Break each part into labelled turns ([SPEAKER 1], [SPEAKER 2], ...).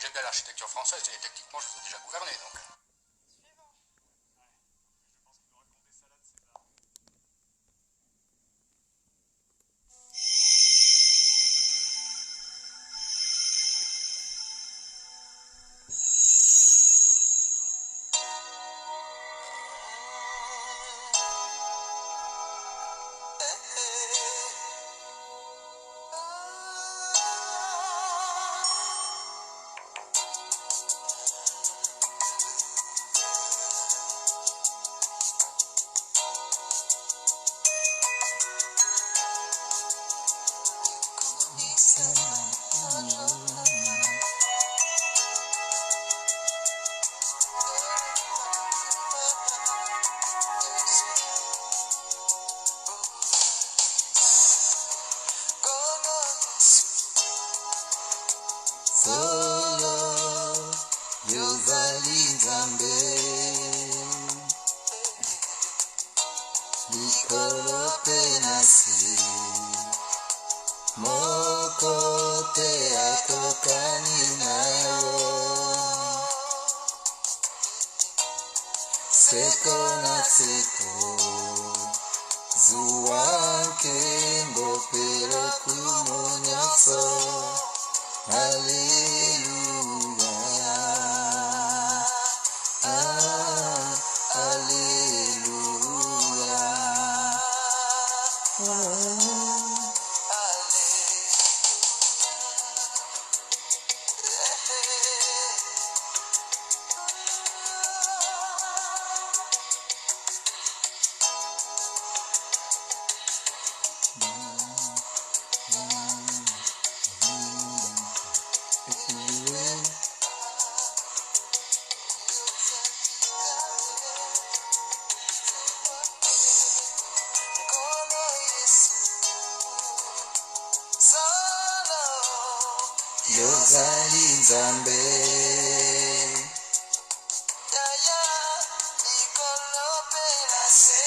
[SPEAKER 1] J'aime bien l'architecture française et techniquement je sais déjà gouverner donc.
[SPEAKER 2] Solo yozali Nzambe likolo pe na se moko te akokani na yo seko na seko zuwa nkembo pe lokumu nyonso. Alléluia, Alléluia, yozali Nzambe likolo pe na se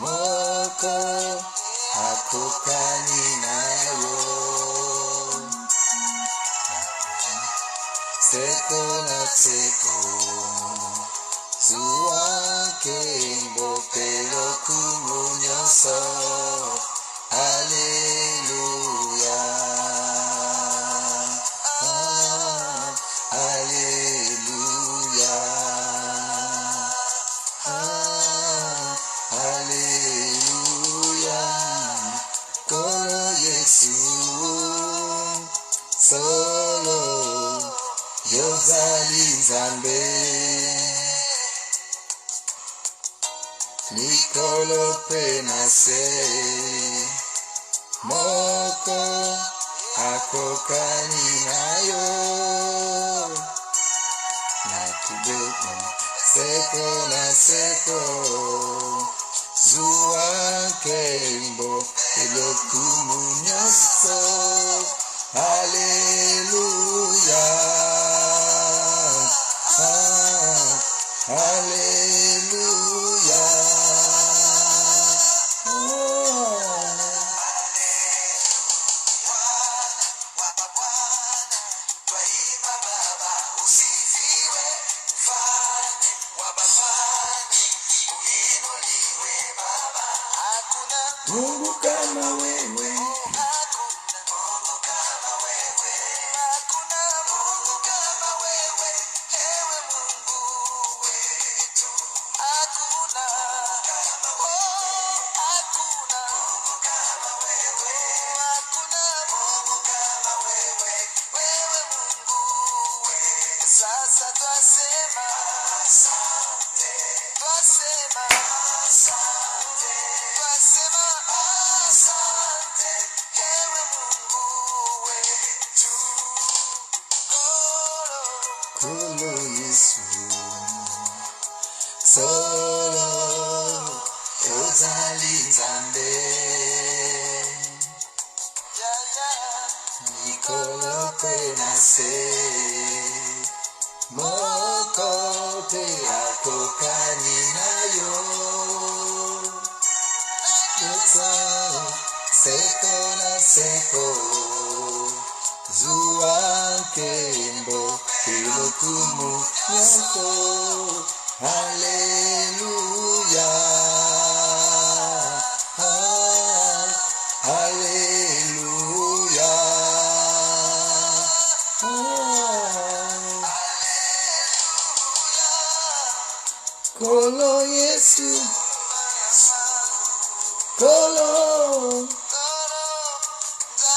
[SPEAKER 2] moko akokani na yo seko na seko zuwa nkembo pe lokumu nyonso. Alléluia, Alléluia, Alléluia, Kolo Yesu, solo yozali Nzambe likolo pe na se moko akokani na yo nakubeko seko na seko zuwa nkembo elokumu nyonso. Alléluia, Alléluia, Mungu kama wewe, sasa twasema asante, twasema asante, twasema asante, ewe Mungu wetu. Kolo Yesu, solo yozali Nzambe likolo pe na se moko te akokani na yo seko na seko zuwa nyonso. Alléluia. Ah, Alléluia. Ah, Kolo Yesu. Kolo.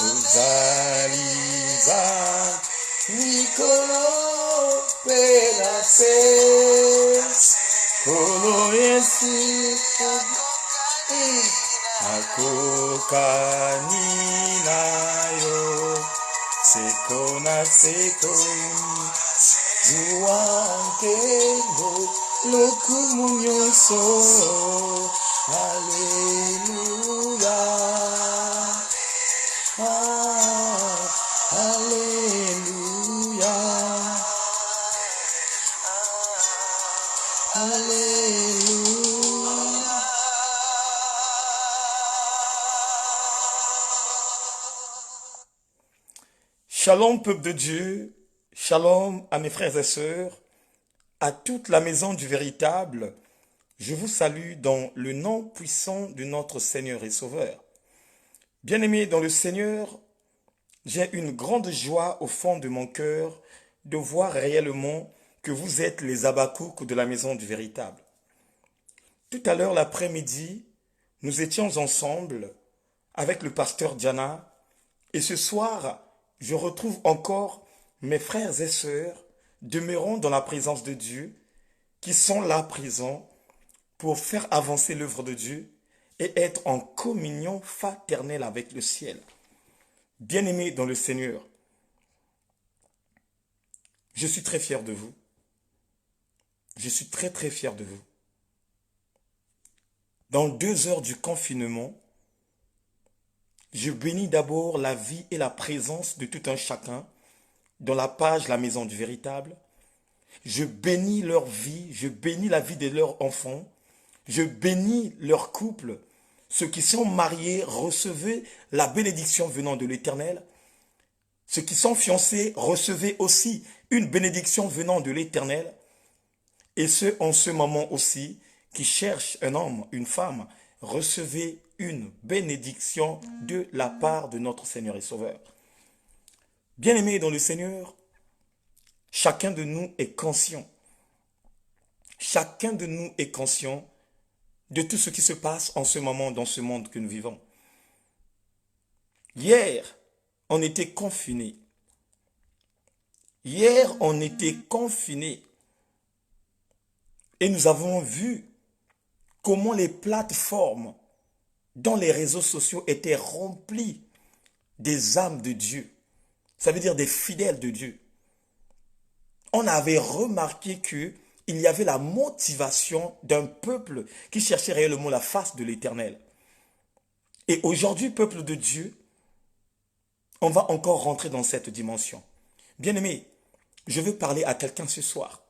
[SPEAKER 2] Uzaliza Nikolo Penase. Kolo Yesu. Akokani nayo. Seko na seko. Zuankemo lokumu nyonso. Alléluia. Ah, Alléluia. Alléluia.
[SPEAKER 3] Shalom peuple de Dieu, shalom à mes frères et sœurs, à toute la maison du véritable, je vous salue dans le nom puissant de notre Seigneur et Sauveur. Bien-aimés dans le Seigneur, j'ai une grande joie au fond de mon cœur de voir réellement que vous êtes les Habakkouks de la maison du véritable. Tout à l'heure l'après-midi, nous étions ensemble avec le pasteur Diana et ce soir, je retrouve encore mes frères et sœurs demeurant dans la présence de Dieu qui sont là présents pour faire avancer l'œuvre de Dieu et être en communion fraternelle avec le ciel. Bien-aimés dans le Seigneur, je suis très fier de vous. Je suis très très fier de vous. Dans 2 heures du confinement, je bénis d'abord la vie et la présence de tout un chacun dans la page La Maison du Véritable. Je bénis leur vie, je bénis la vie de leurs enfants, je bénis leur couple. Ceux qui sont mariés, recevez la bénédiction venant de l'Éternel. Ceux qui sont fiancés, recevez aussi une bénédiction venant de l'Éternel. Et ceux en ce moment aussi qui cherchent un homme, une femme, recevez une bénédiction de la part de notre Seigneur et Sauveur. Bien-aimés dans le Seigneur, chacun de nous est conscient. Chacun de nous est conscient de tout ce qui se passe en ce moment dans ce monde que nous vivons. Hier, on était confinés. Hier, on était confinés. Et nous avons vu comment les plateformes dans les réseaux sociaux étaient remplies des âmes de Dieu. Ça veut dire des fidèles de Dieu. On avait remarqué que il y avait la motivation d'un peuple qui cherchait réellement la face de l'Éternel. Et aujourd'hui, peuple de Dieu, on va encore rentrer dans cette dimension. Bien-aimé, je veux parler à quelqu'un ce soir.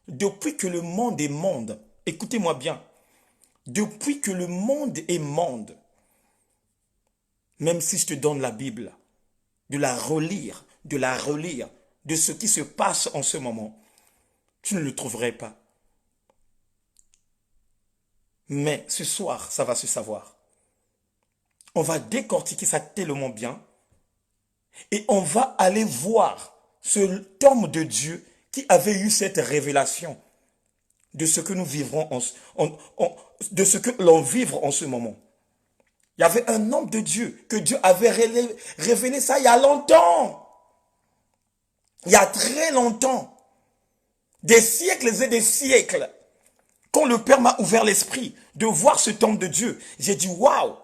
[SPEAKER 3] Depuis que le monde est monde, écoutez-moi bien, depuis que le monde est monde, même si je te donne la Bible, de la relire, de ce qui se passe en ce moment, tu ne le trouverais pas. Mais ce soir, ça va se savoir. On va décortiquer ça tellement bien et on va aller voir ce homme de Dieu qui avait eu cette révélation de ce que nous vivrons, de ce que l'on vivre en ce moment. Il y avait un homme de Dieu que Dieu avait révélé ça il y a longtemps. Il y a très longtemps. Des siècles et des siècles. Quand le Père m'a ouvert l'esprit de voir cet homme de Dieu, j'ai dit waouh.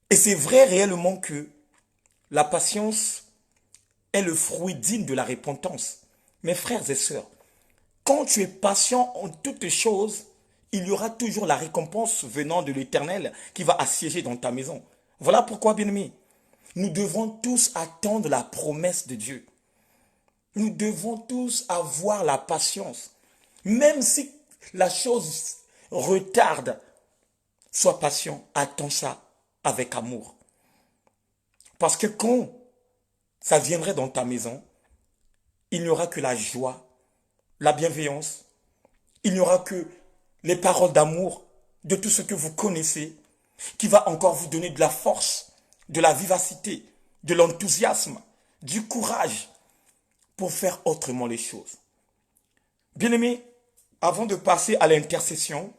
[SPEAKER 3] Et c'est vrai réellement que la patience est le fruit digne de la repentance. Mes frères et sœurs, quand tu es patient en toutes choses, il y aura toujours la récompense venant de l'Éternel qui va assiéger dans ta maison. Voilà pourquoi, bien-aimés, nous devons tous attendre la promesse de Dieu. Nous devons tous avoir la patience. Même si la chose retarde, sois patient, attends ça avec amour. Parce que quand ça viendrait dans ta maison, il n'y aura que la joie, la bienveillance. Il n'y aura que les paroles d'amour de tout ce que vous connaissez qui va encore vous donner de la force, de la vivacité, de l'enthousiasme, du courage pour faire autrement les choses. Bien-aimés, avant de passer à l'intercession,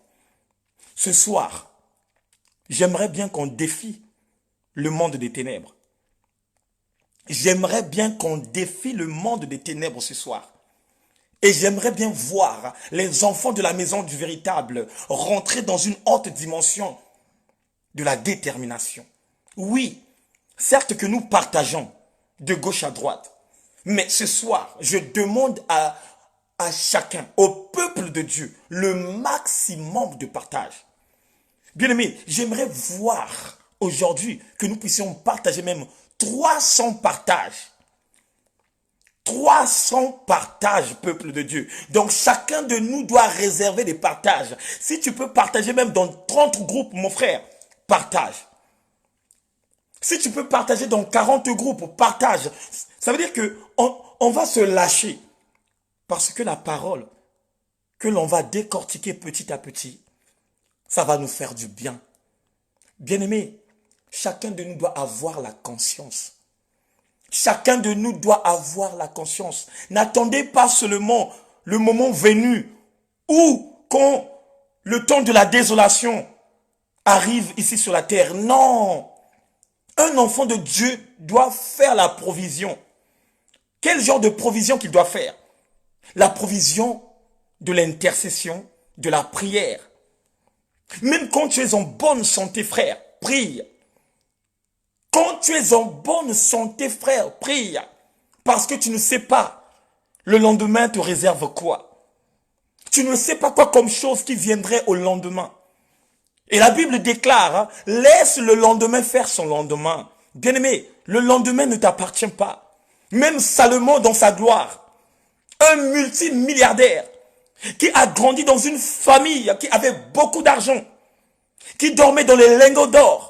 [SPEAKER 3] ce soir, j'aimerais bien qu'on défie le monde des ténèbres. J'aimerais bien qu'on défie le monde des ténèbres ce soir. Et j'aimerais bien voir les enfants de la maison du véritable rentrer dans une haute dimension de la détermination. Oui, certes que nous partageons de gauche à droite, mais ce soir, je demande à chacun, au peuple de Dieu, le maximum de partage. Bien-aimés, j'aimerais voir aujourd'hui que nous puissions partager même 300 partages. 300 partages, peuple de Dieu. Donc, chacun de nous doit réserver des partages. Si tu peux partager même dans 30 groupes, mon frère, partage. Si tu peux partager dans 40 groupes, partage. Ça veut dire que on va se lâcher. Parce que la parole que l'on va décortiquer petit à petit, ça va nous faire du bien. Bien-aimé, chacun de nous doit avoir la conscience. Chacun de nous doit avoir la conscience. N'attendez pas seulement le moment venu où, quand le temps de la désolation arrive ici sur la terre. Non! Un enfant de Dieu doit faire la provision. Quel genre de provision qu'il doit faire? La provision de l'intercession, de la prière. Même quand tu es en bonne santé, frère, prie. Quand tu es en bonne santé, frère, prie. Parce que tu ne sais pas, le lendemain te réserve quoi. Tu ne sais pas quoi comme chose qui viendrait au lendemain. Et la Bible déclare, hein, laisse le lendemain faire son lendemain. Bien-aimé, le lendemain ne t'appartient pas. Même Salomon dans sa gloire, un multimilliardaire qui a grandi dans une famille qui avait beaucoup d'argent, qui dormait dans les lingots d'or.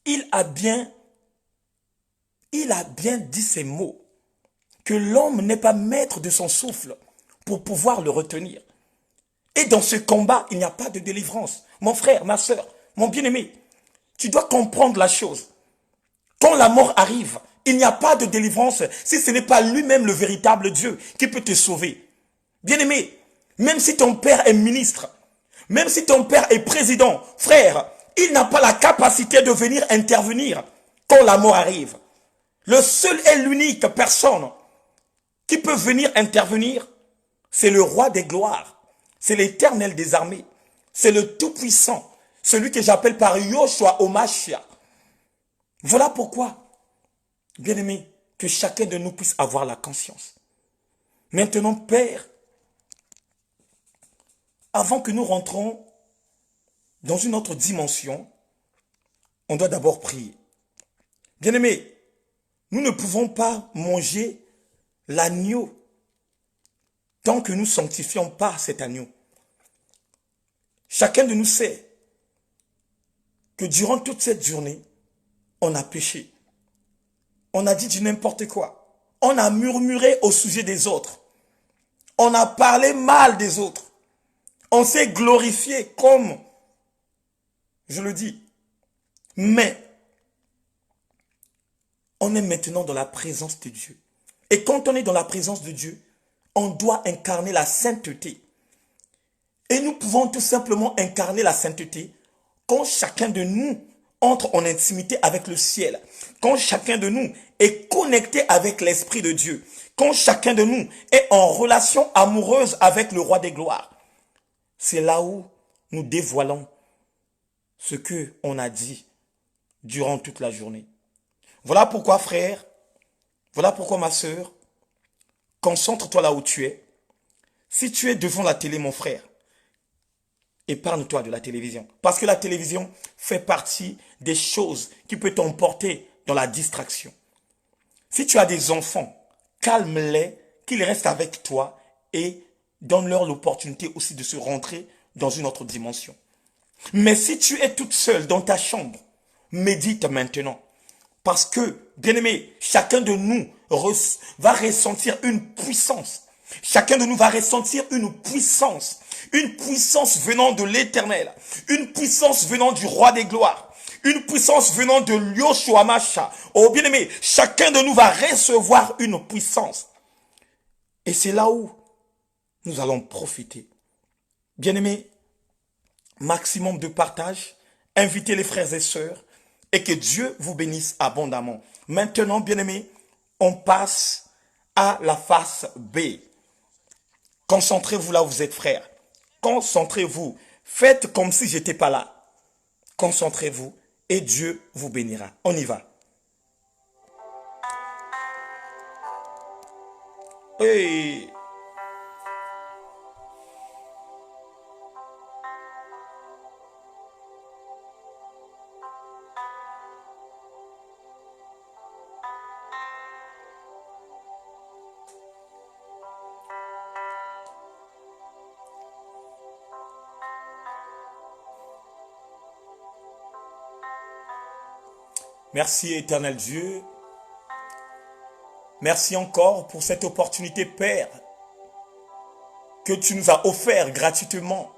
[SPEAKER 3] Il a bien dit ces mots, que l'homme n'est pas maître de son souffle pour pouvoir le retenir. Et dans ce combat, il n'y a pas de délivrance. Mon frère, ma soeur, mon bien-aimé, tu dois comprendre la chose. Quand la mort arrive, il n'y a pas de délivrance si ce n'est pas lui-même le véritable Dieu qui peut te sauver. Bien-aimé, même si ton père est ministre, même si ton père est président, frère, il n'a pas la capacité de venir intervenir quand la mort arrive. Le seul et l'unique personne qui peut venir intervenir, c'est le roi des gloires. C'est l'Éternel des armées. C'est le Tout-Puissant. Celui que j'appelle par Yoshua Omashia. Voilà pourquoi, bien-aimé, que chacun de nous puisse avoir la conscience. Maintenant, Père, avant que nous rentrons dans une autre dimension, on doit d'abord prier. Bien-aimé, nous ne pouvons pas manger l'agneau tant que nous ne sanctifions pas cet agneau. Chacun de nous sait que durant toute cette journée, on a péché. On a dit du n'importe quoi. On a murmuré au sujet des autres. On a parlé mal des autres. On s'est glorifié comme, je le dis. Mais, on est maintenant dans la présence de Dieu. Et quand on est dans la présence de Dieu, on doit incarner la sainteté. Et nous pouvons tout simplement incarner la sainteté quand chacun de nous entre en intimité avec le ciel. Quand chacun de nous est connecté avec l'Esprit de Dieu. Quand chacun de nous est en relation amoureuse avec le Roi des gloires. C'est là où nous dévoilons ce que on a dit durant toute la journée. Voilà pourquoi, frère, voilà pourquoi, ma sœur, concentre-toi là où tu es. Si tu es devant la télé, mon frère, épargne-toi de la télévision. Parce que la télévision fait partie des choses qui peuvent t'emporter dans la distraction. Si tu as des enfants, calme-les, qu'ils restent avec toi et donne-leur l'opportunité aussi de se rentrer dans une autre dimension. Mais si tu es toute seule dans ta chambre, médite maintenant. Parce que, bien-aimé, chacun de nous va ressentir une puissance Chacun de nous va ressentir une puissance venant de l'Éternel, une puissance venant du Roi des Gloires, une puissance venant de Yoshua Masha. Oh bien-aimé, chacun de nous va recevoir une puissance. Et c'est là où nous allons profiter. Bien-aimé, maximum de partage, invitez les frères et sœurs et que Dieu vous bénisse abondamment. Maintenant, bien-aimé, on passe à la face B. Concentrez-vous là où vous êtes, frères. Concentrez-vous. Faites comme si j'étais pas là. Concentrez-vous et Dieu vous bénira. On y va. Hey. Merci éternel Dieu. Merci encore pour cette opportunité, Père, que tu nous as offert gratuitement,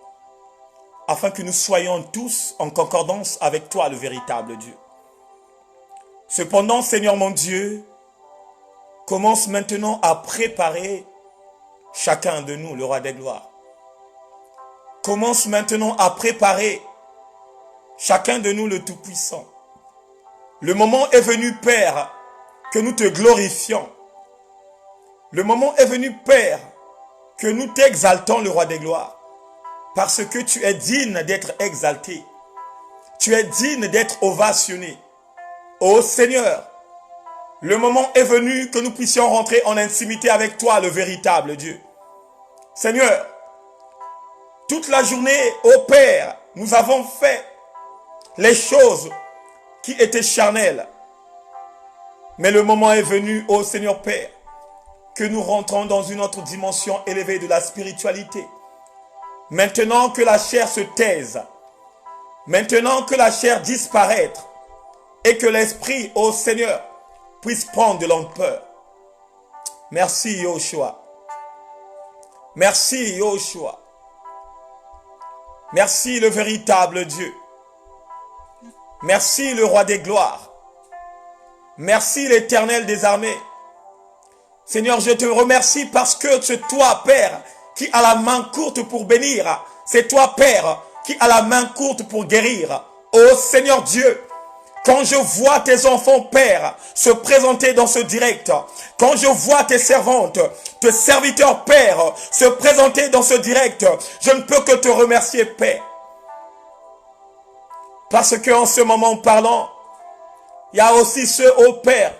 [SPEAKER 3] afin que nous soyons tous en concordance avec toi, le véritable Dieu. Cependant, Seigneur mon Dieu, commence maintenant à préparer chacun de nous, le Roi des Gloires. Commence maintenant à préparer chacun de nous, le Tout-Puissant. Le moment est venu, Père, que nous te glorifions. Le moment est venu, Père, que nous t'exaltons, le Roi des Gloires, parce que tu es digne d'être exalté. Tu es digne d'être ovationné. Ô Seigneur, le moment est venu que nous puissions rentrer en intimité avec toi, le véritable Dieu. Seigneur, toute la journée, ô Père, nous avons fait les choses qui étaient charnelles. Mais le moment est venu, ô Seigneur Père, que nous rentrons dans une autre dimension élevée de la spiritualité. Maintenant que la chair se taise, maintenant que la chair disparaît, et que l'esprit, ô Seigneur, puisse prendre de l'ampleur. Merci, Yoshua. Merci, Yoshua. Merci, le véritable Dieu. Merci, le Roi des Gloires. Merci, l'Éternel des armées. Seigneur, je te remercie parce que c'est toi, Père, qui a la main courte pour bénir. C'est toi, Père, qui a la main courte pour guérir. Ô Seigneur Dieu, quand je vois tes enfants, Père, se présenter dans ce direct, quand je vois tes servantes, tes serviteurs, Père, se présenter dans ce direct, je ne peux que te remercier, Père. Parce qu'en ce moment parlant, il y a aussi ceux, ô Père,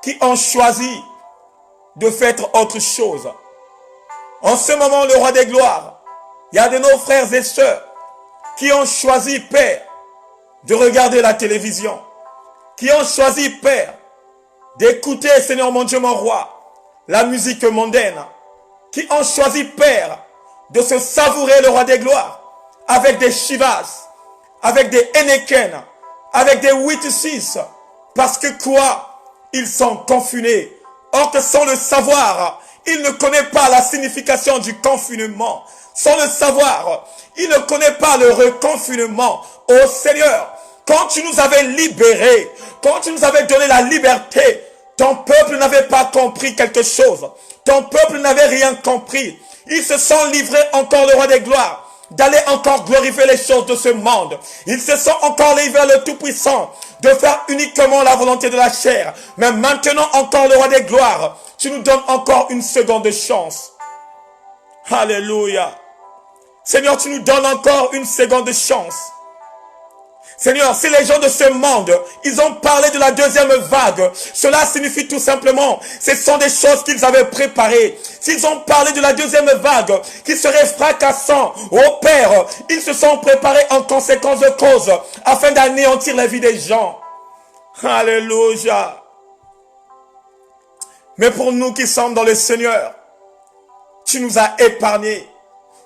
[SPEAKER 3] qui ont choisi de faire autre chose. En ce moment, le Roi des Gloires, il y a de nos frères et sœurs qui ont choisi, Père, de regarder la télévision, qui ont choisi, Père, d'écouter, Seigneur mon Dieu, mon Roi, la musique mondaine, qui ont choisi, Père, de se savourer le Roi des Gloires avec des Chivas, avec des Heineken, avec des 8-6, parce que quoi? Ils sont confinés. Or que sans le savoir, il ne connaît pas la signification du confinement. Sans le savoir, il ne connaît pas le reconfinement. Oh Seigneur, quand tu nous avais libérés, quand tu nous avais donné la liberté, ton peuple n'avait pas compris quelque chose. Ton peuple n'avait rien compris. Ils se sont livrés encore le Roi des Gloires, d'aller encore glorifier les choses de ce monde. Ils se sont encore livrés le Tout-Puissant, de faire uniquement la volonté de la chair. Mais maintenant encore le Roi des Gloires, tu nous donnes encore une seconde chance. Alléluia. Seigneur, tu nous donnes encore une seconde chance. Seigneur, si les gens de ce monde, ils ont parlé de la deuxième vague, cela signifie tout simplement, ce sont des choses qu'ils avaient préparées. S'ils ont parlé de la deuxième vague, qui serait fracassant, oh Père, ils se sont préparés en conséquence de cause, afin d'anéantir la vie des gens. Alléluia. Mais pour nous qui sommes dans le Seigneur, tu nous as épargnés.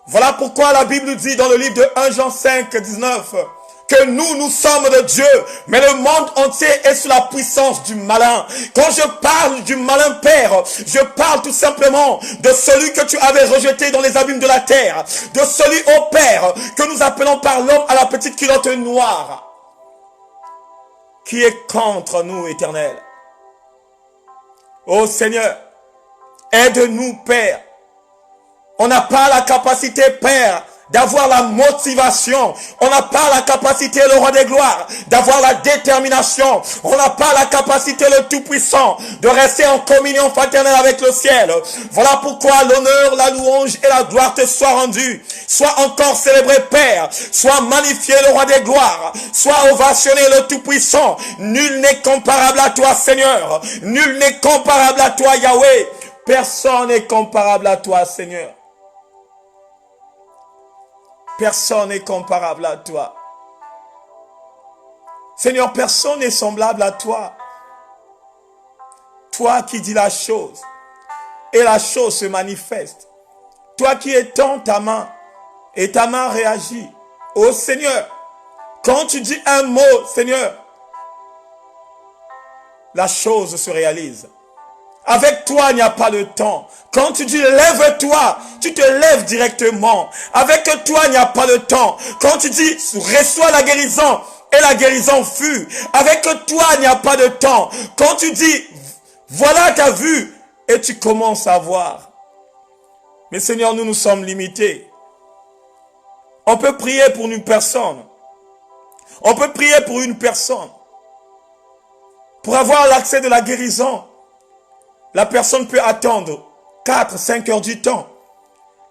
[SPEAKER 3] Voilà pourquoi la Bible dit dans le livre de 1 Jean 5, 19, que nous sommes de Dieu, mais le monde entier est sous la puissance du malin. Quand je parle du malin, Père, je parle tout simplement de celui que tu avais rejeté dans les abîmes de la terre, de celui, ô Père, que nous appelons par l'homme à la petite culotte noire, qui est contre nous, Éternel. Ô Seigneur, aide-nous, Père. On n'a pas la capacité, Père, d'avoir la motivation. On n'a pas la capacité, le roi des gloires, d'avoir la détermination. On n'a pas la capacité, le Tout-Puissant, de rester en communion fraternelle avec le ciel. Voilà pourquoi l'honneur, la louange et la gloire te soient rendues. Sois encore célébré, Père. Sois magnifié, le roi des gloires. Sois ovationné, le Tout-Puissant. Nul n'est comparable à toi, Seigneur. Nul n'est comparable à toi, Yahweh. Personne n'est comparable à toi, Seigneur. Personne n'est comparable à toi. Seigneur, personne n'est semblable à toi. Toi qui dis la chose, et la chose se manifeste. Toi qui étends ta main, et ta main réagit. Oh Seigneur, quand tu dis un mot, Seigneur, la chose se réalise. Avec toi, il n'y a pas de temps. Quand tu dis lève-toi, tu te lèves directement. Avec toi, il n'y a pas de temps. Quand tu dis reçois la guérison, et la guérison fut. Avec toi, il n'y a pas de temps. Quand tu dis voilà ta vue, et tu commences à voir. Mais Seigneur, nous sommes limités. On peut prier pour une personne. On peut prier pour une personne. Pour avoir l'accès de la guérison. La personne peut attendre 4-5 heures du temps.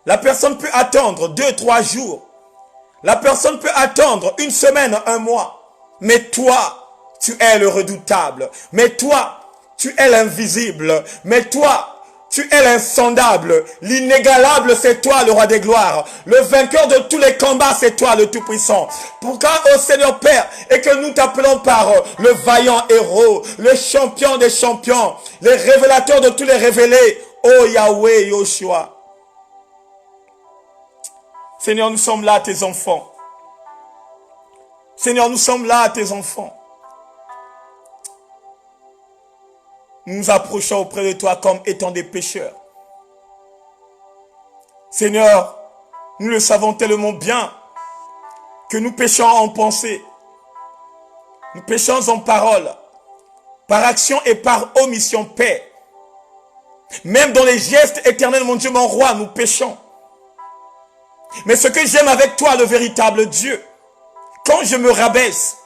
[SPEAKER 3] La personne peut attendre 2-3 jours. La personne peut attendre une semaine, un mois. Mais toi, tu es le redoutable. Mais toi, tu es l'invisible. Mais toi, tu es l'insondable. L'inégalable, c'est toi, le roi des gloires. Le vainqueur de tous les combats, c'est toi, le Tout-Puissant. Pourquoi, ô Seigneur Père, et que nous t'appelons par le vaillant héros, le champion des champions, les révélateurs de tous les révélés, ô Yahweh, Yoshua. Seigneur, nous sommes là, tes enfants. Seigneur, nous sommes là, tes enfants. Nous nous approchons auprès de toi comme étant des pécheurs. Seigneur, nous le savons tellement bien que nous péchons en pensée. Nous péchons en parole, par action et par omission, Père. Même dans les gestes éternels, mon Dieu, mon roi, nous péchons. Mais ce que j'aime avec toi, le véritable Dieu, quand je me rabaisse,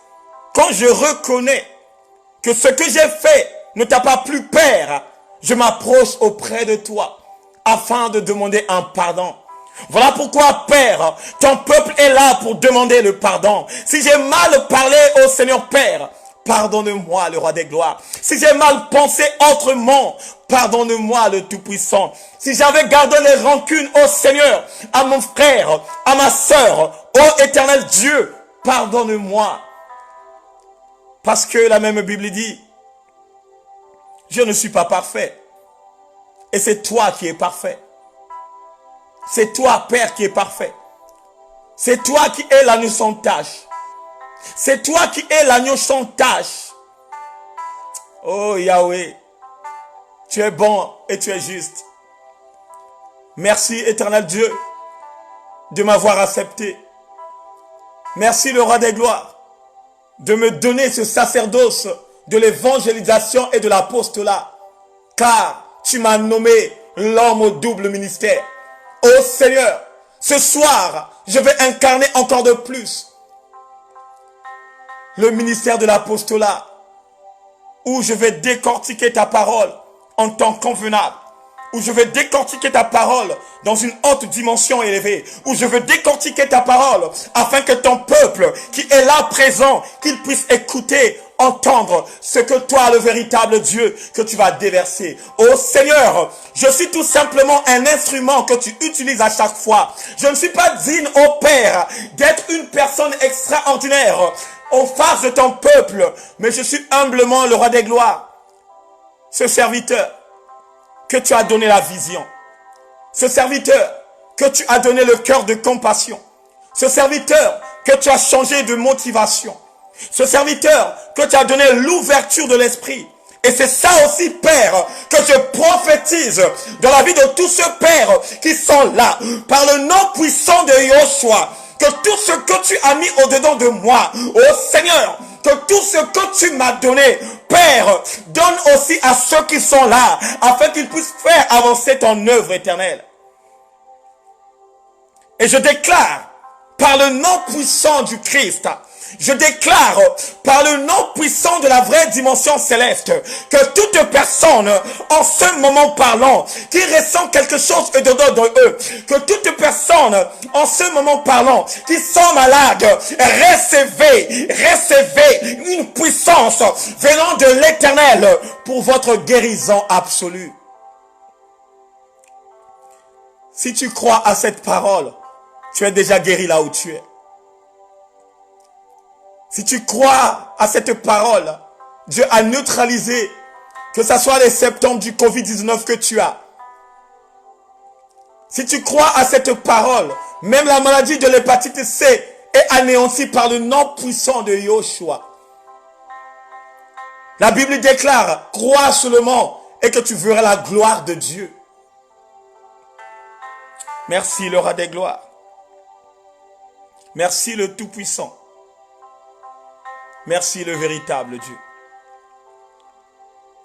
[SPEAKER 3] quand je reconnais que ce que j'ai fait ne t'a pas plu, Père, je m'approche auprès de toi afin de demander un pardon. Voilà pourquoi, Père, ton peuple est là pour demander le pardon. Si j'ai mal parlé au Seigneur Père, pardonne-moi, le roi des gloires. Si j'ai mal pensé autrement, pardonne-moi, le Tout-Puissant. Si j'avais gardé les rancunes au Seigneur, à mon frère, à ma sœur, ô éternel Dieu, pardonne-moi. Parce que la même Bible dit, je ne suis pas parfait. Et c'est toi qui es parfait. C'est toi, Père, qui est parfait. C'est toi qui es l'agneau sans tache. C'est toi qui es l'agneau sans tache. Oh Yahweh, tu es bon et tu es juste. Merci, éternel Dieu, de m'avoir accepté. Merci, le roi des gloires, de me donner ce sacerdoce de l'évangélisation et de l'apostolat, car tu m'as nommé l'homme au double ministère. Oh Seigneur, ce soir, je vais incarner encore de plus le ministère de l'apostolat, où je vais décortiquer ta parole en temps convenable, où je vais décortiquer ta parole dans une haute dimension élevée, où je veux décortiquer ta parole afin que ton peuple qui est là présent, qu'il puisse écouter, entendre ce que toi, le véritable Dieu, que tu vas déverser. Oh Seigneur, je suis tout simplement un instrument que tu utilises à chaque fois. Je ne suis pas digne, ô Père, d'être une personne extraordinaire en face de ton peuple, mais je suis humblement le roi des gloires, ce serviteur que tu as donné la vision, ce serviteur que tu as donné le cœur de compassion, ce serviteur que tu as changé de motivation. Ce serviteur que tu as donné l'ouverture de l'esprit. Et c'est ça aussi, Père, que je prophétise dans la vie de tous ceux, Père, qui sont là, par le nom puissant de Yoshua, que tout ce que tu as mis au-dedans de moi, oh Seigneur, que tout ce que tu m'as donné, Père, donne aussi à ceux qui sont là, afin qu'ils puissent faire avancer ton œuvre éternelle. Et je déclare, par le nom puissant du Christ, je déclare par le nom puissant de la vraie dimension céleste que toute personne en ce moment parlant qui ressent quelque chose dedans de eux, que toute personne en ce moment parlant qui sont malades, recevez une puissance venant de l'Éternel pour votre guérison absolue. Si tu crois à cette parole, tu es déjà guéri là où tu es. Si tu crois à cette parole, Dieu a neutralisé, que ce soit les symptômes du Covid-19 que tu as. Si tu crois à cette parole, même la maladie de l'hépatite C est anéantie par le nom puissant de Yoshua. La Bible déclare, crois seulement et que tu verras la gloire de Dieu. Merci le roi des gloires. Merci le Tout-Puissant. Merci le véritable Dieu.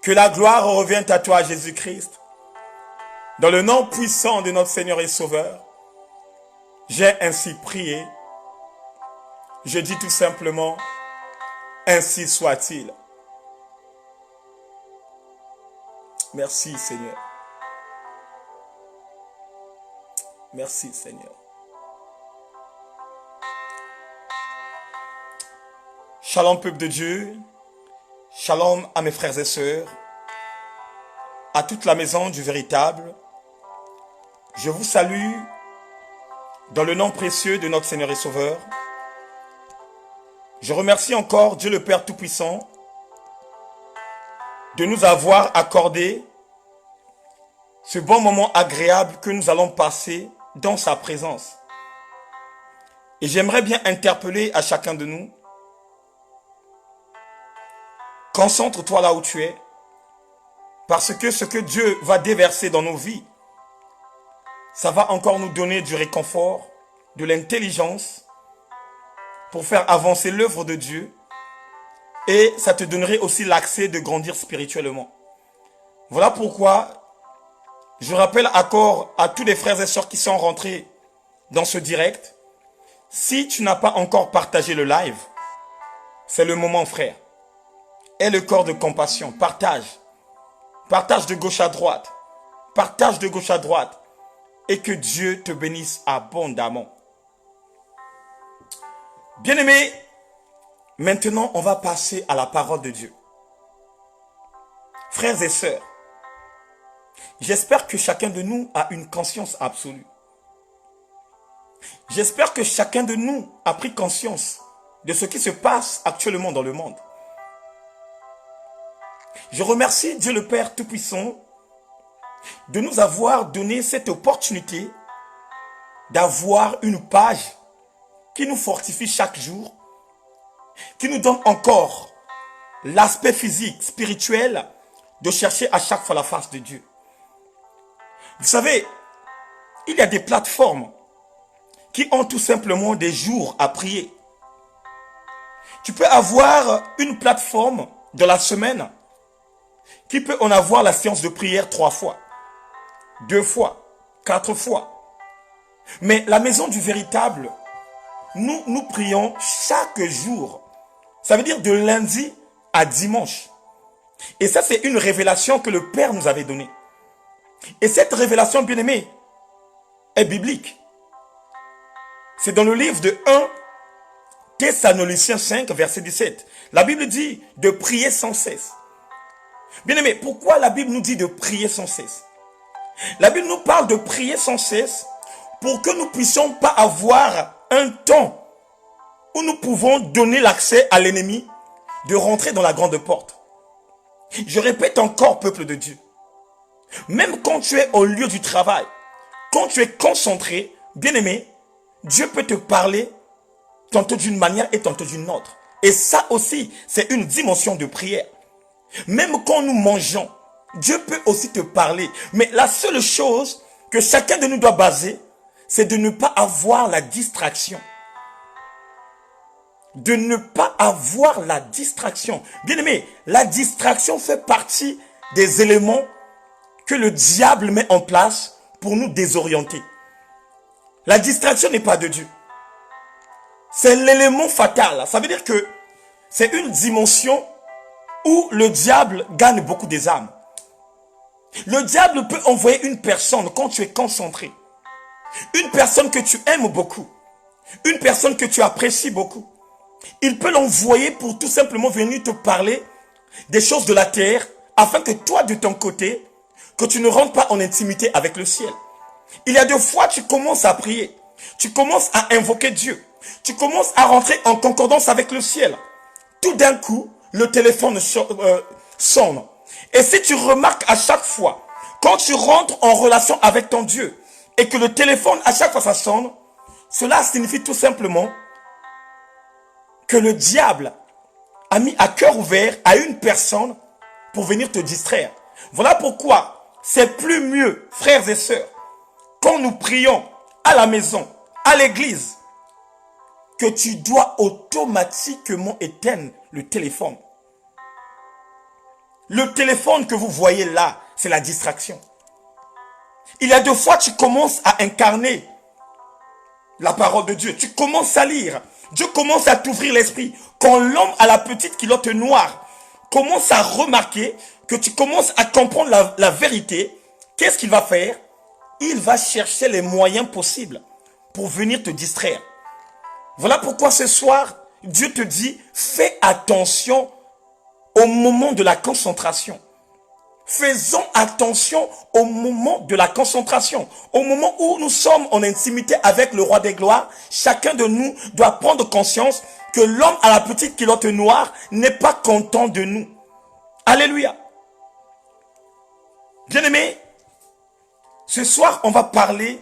[SPEAKER 3] Que la gloire revienne à toi, Jésus-Christ. Dans le nom puissant de notre Seigneur et Sauveur, j'ai ainsi prié. Je dis tout simplement, ainsi soit-il. Merci Seigneur. Merci Seigneur. Shalom peuple de Dieu, shalom à mes frères et sœurs, à toute la maison du véritable. Je vous salue dans le nom précieux de notre Seigneur et Sauveur. Je remercie encore Dieu le Père Tout-Puissant de nous avoir accordé ce bon moment agréable que nous allons passer dans sa présence. Et j'aimerais bien interpeller à chacun de nous. Concentre-toi là où tu es, parce que ce que Dieu va déverser dans nos vies, ça va encore nous donner du réconfort, de l'intelligence, pour faire avancer l'œuvre de Dieu, et ça te donnerait aussi l'accès de grandir spirituellement. Voilà pourquoi je rappelle encore à tous les frères et sœurs qui sont rentrés dans ce direct, si tu n'as pas encore partagé le live, c'est le moment, frère. Aie le corps de compassion, partage. Partage de gauche à droite. Partage de gauche à droite. Et que Dieu te bénisse abondamment. Bien-aimés, maintenant on va passer à la parole de Dieu. Frères et sœurs, j'espère que chacun de nous a une conscience absolue. J'espère que chacun de nous a pris conscience de ce qui se passe actuellement dans le monde. Je remercie Dieu le Père Tout-Puissant de nous avoir donné cette opportunité d'avoir une page qui nous fortifie chaque jour, qui nous donne encore l'aspect physique, spirituel, de chercher à chaque fois la face de Dieu. Vous savez, il y a des plateformes qui ont tout simplement des jours à prier. Tu peux avoir une plateforme de la semaine qui peut en avoir la séance de prière 3 fois, 2 fois, 4 fois. Mais la maison du véritable, nous prions chaque jour. Ça veut dire de lundi à dimanche. Et ça, c'est une révélation que le Père nous avait donnée. Et cette révélation, bien-aimée, est biblique. C'est dans le livre de 1 Thessaloniciens 5, verset 17. La Bible dit de prier sans cesse. Bien-aimé, pourquoi la Bible nous dit de prier sans cesse? La Bible nous parle de prier sans cesse pour que nous ne puissions pas avoir un temps où nous pouvons donner l'accès à l'ennemi de rentrer dans la grande porte. Je répète encore, peuple de Dieu, même quand tu es au lieu du travail, quand tu es concentré, bien-aimé, Dieu peut te parler tantôt d'une manière et tantôt d'une autre. Et ça aussi, c'est une dimension de prière. Même quand nous mangeons, Dieu peut aussi te parler. Mais la seule chose que chacun de nous doit baser, c'est de ne pas avoir la distraction. De ne pas avoir la distraction. Bien aimé, la distraction fait partie des éléments que le diable met en place pour nous désorienter. La distraction n'est pas de Dieu. C'est l'élément fatal. Ça veut dire que c'est une dimension où le diable gagne beaucoup des âmes. Le diable peut envoyer une personne quand tu es concentré. Une personne que tu aimes beaucoup. Une personne que tu apprécies beaucoup. Il peut l'envoyer pour tout simplement venir te parler des choses de la terre afin que toi, de ton côté, que tu ne rentres pas en intimité avec le ciel. Il y a des fois, tu commences à prier. Tu commences à invoquer Dieu. Tu commences à rentrer en concordance avec le ciel. Tout d'un coup, le téléphone sonne. Et si tu remarques à chaque fois, quand tu rentres en relation avec ton Dieu, et que le téléphone, à chaque fois ça sonne, cela signifie tout simplement que le diable a mis à cœur ouvert à une personne pour venir te distraire. Voilà pourquoi c'est plus mieux, frères et sœurs, quand nous prions à la maison, à l'église, que tu dois automatiquement éteindre le téléphone. Le téléphone que vous voyez là, c'est la distraction. Il y a deux fois, tu commences à incarner la parole de Dieu. Tu commences à lire. Dieu commence à t'ouvrir l'esprit. Quand l'homme à la petite culotte noire commence à remarquer que tu commences à comprendre la vérité, qu'est-ce qu'il va faire? Il va chercher les moyens possibles pour venir te distraire. Voilà pourquoi ce soir, Dieu te dit, fais attention au moment de la concentration. Faisons attention au moment de la concentration. Au moment où nous sommes en intimité avec le roi des gloires, chacun de nous doit prendre conscience que l'homme à la petite culotte noire n'est pas content de nous. Alléluia. Bien-aimés, ce soir, on va parler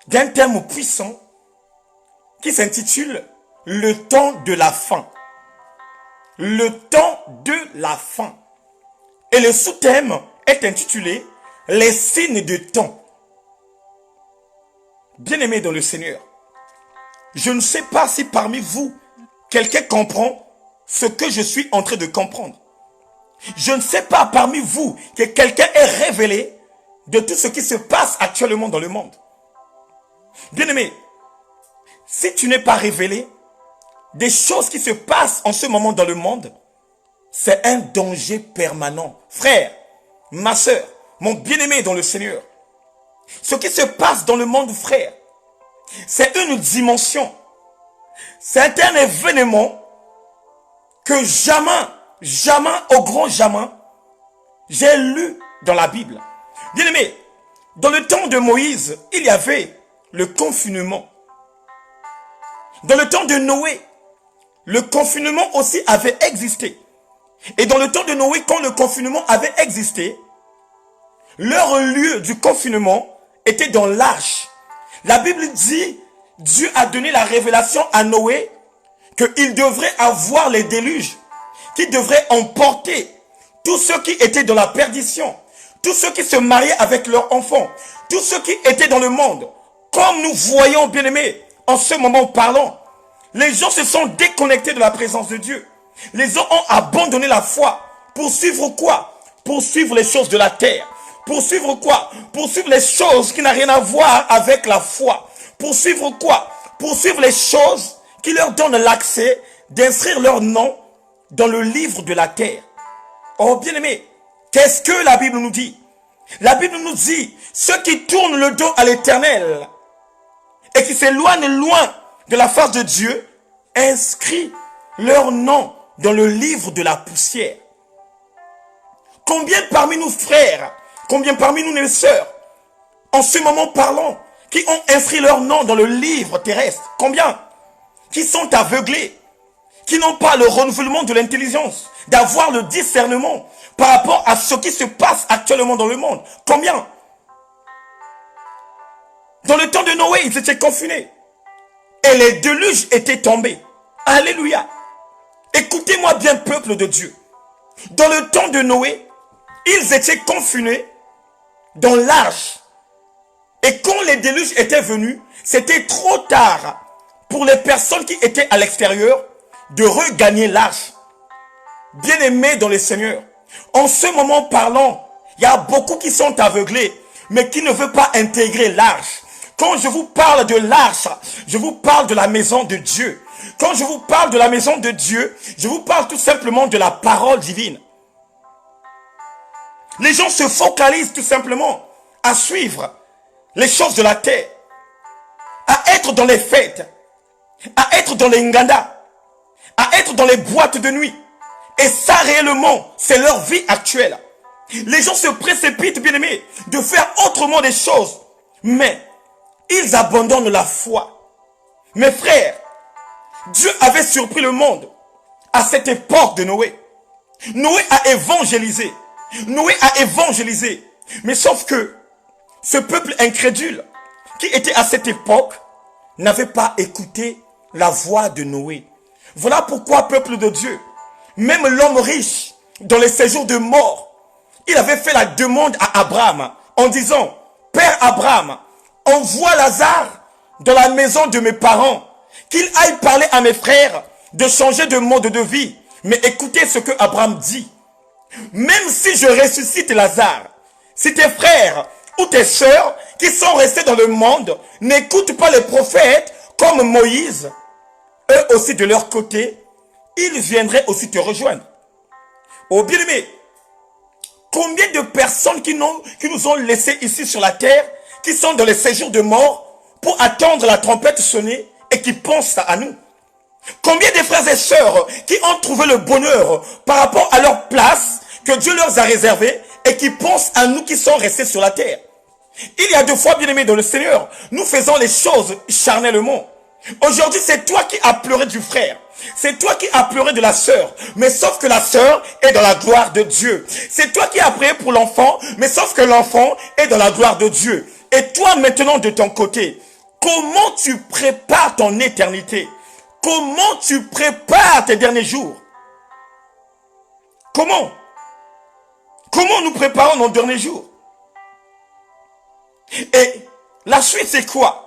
[SPEAKER 3] d'un terme puissant qui s'intitule « Le temps de la fin ». Le temps de la fin. Et le sous-thème est intitulé « Les signes de temps ». Bien-aimés dans le Seigneur, je ne sais pas si parmi vous, quelqu'un comprend ce que je suis en train de comprendre. Je ne sais pas parmi vous que quelqu'un est révélé de tout ce qui se passe actuellement dans le monde. Bien-aimé, si tu n'es pas révélé des choses qui se passent en ce moment dans le monde, c'est un danger permanent. Frère, ma soeur, mon bien-aimé dans le Seigneur, ce qui se passe dans le monde, frère, c'est une dimension. C'est un événement que jamais, au grand jamais, j'ai lu dans la Bible. Bien-aimé, dans le temps de Moïse, il y avait le confinement. Dans le temps de Noé, le confinement aussi avait existé. Et dans le temps de Noé, quand le confinement avait existé, leur lieu du confinement était dans l'arche. La Bible dit, Dieu a donné la révélation à Noé qu'il devrait avoir les déluges, qui devraient emporter tous ceux qui étaient dans la perdition, tous ceux qui se mariaient avec leurs enfants, tous ceux qui étaient dans le monde. Comme nous voyons, bien-aimés, en ce moment parlant, les gens se sont déconnectés de la présence de Dieu. Les gens ont abandonné la foi. Pour suivre quoi? Pour suivre les choses de la terre. Pour suivre quoi? Pour suivre les choses qui n'ont rien à voir avec la foi. Pour suivre quoi? Pour suivre les choses qui leur donnent l'accès d'inscrire leur nom dans le livre de la terre. Oh bien-aimé, qu'est-ce que la Bible nous dit? La Bible nous dit, ceux qui tournent le dos à l'Éternel et qui s'éloignent loin de la face de Dieu, inscrit leur nom dans le livre de la poussière. Combien parmi nous frères, combien parmi nous les sœurs, en ce moment parlant, qui ont inscrit leur nom dans le livre terrestre? Combien? Qui sont aveuglés, qui n'ont pas le renouvellement de l'intelligence, d'avoir le discernement par rapport à ce qui se passe actuellement dans le monde? Combien? Dans le temps de Noé, ils étaient confinés. et les déluges étaient tombés. Alléluia. Écoutez-moi bien, peuple de Dieu. Dans le temps de Noé, ils étaient confinés dans l'arche. Et quand les déluges étaient venus, c'était trop tard pour les personnes qui étaient à l'extérieur de regagner l'arche. Bien-aimés dans le Seigneur, en ce moment parlant, il y a beaucoup qui sont aveuglés, mais qui ne veulent pas intégrer l'arche. Quand je vous parle de l'arche, je vous parle de la maison de Dieu. Quand je vous parle de la maison de Dieu, je vous parle tout simplement de la parole divine. Les gens se focalisent tout simplement à suivre les choses de la terre, à être dans les fêtes, à être dans les nganda, à être dans les boîtes de nuit. Et ça réellement, c'est leur vie actuelle. Les gens se précipitent, bien aimés, de faire autrement des choses. Mais ils abandonnent la foi. Mes frères, Dieu avait surpris le monde à cette époque de Noé. Noé a évangélisé. Noé a évangélisé. Mais sauf que ce peuple incrédule qui était à cette époque n'avait pas écouté la voix de Noé. Voilà pourquoi, peuple de Dieu, même l'homme riche, dans les séjours de mort, il avait fait la demande à Abraham en disant, Père Abraham, envoie Lazare dans la maison de mes parents, qu'il aille parler à mes frères de changer de mode de vie. Mais écoutez ce que Abraham dit. Même si je ressuscite Lazare, si tes frères ou tes sœurs qui sont restés dans le monde n'écoutent pas les prophètes comme Moïse, eux aussi de leur côté, ils viendraient aussi te rejoindre. Oh bien-aimé, combien de personnes qui nous ont laissés ici sur la terre, qui sont dans les séjours de mort pour attendre la trompette sonner et qui pensent à nous? Combien de frères et sœurs qui ont trouvé le bonheur par rapport à leur place que Dieu leur a réservée et qui pensent à nous qui sont restés sur la terre? Il y a 2 fois, bien-aimés dans le Seigneur, nous faisons les choses charnellement. Aujourd'hui, c'est toi qui as pleuré du frère. C'est toi qui as pleuré de la sœur. Mais sauf que la sœur est dans la gloire de Dieu. C'est toi qui as prié pour l'enfant. Mais sauf que l'enfant est dans la gloire de Dieu. Et toi, maintenant, de ton côté, comment tu prépares ton éternité? Comment tu prépares tes derniers jours? Comment? Comment nous préparons nos derniers jours? Et la suite, c'est quoi?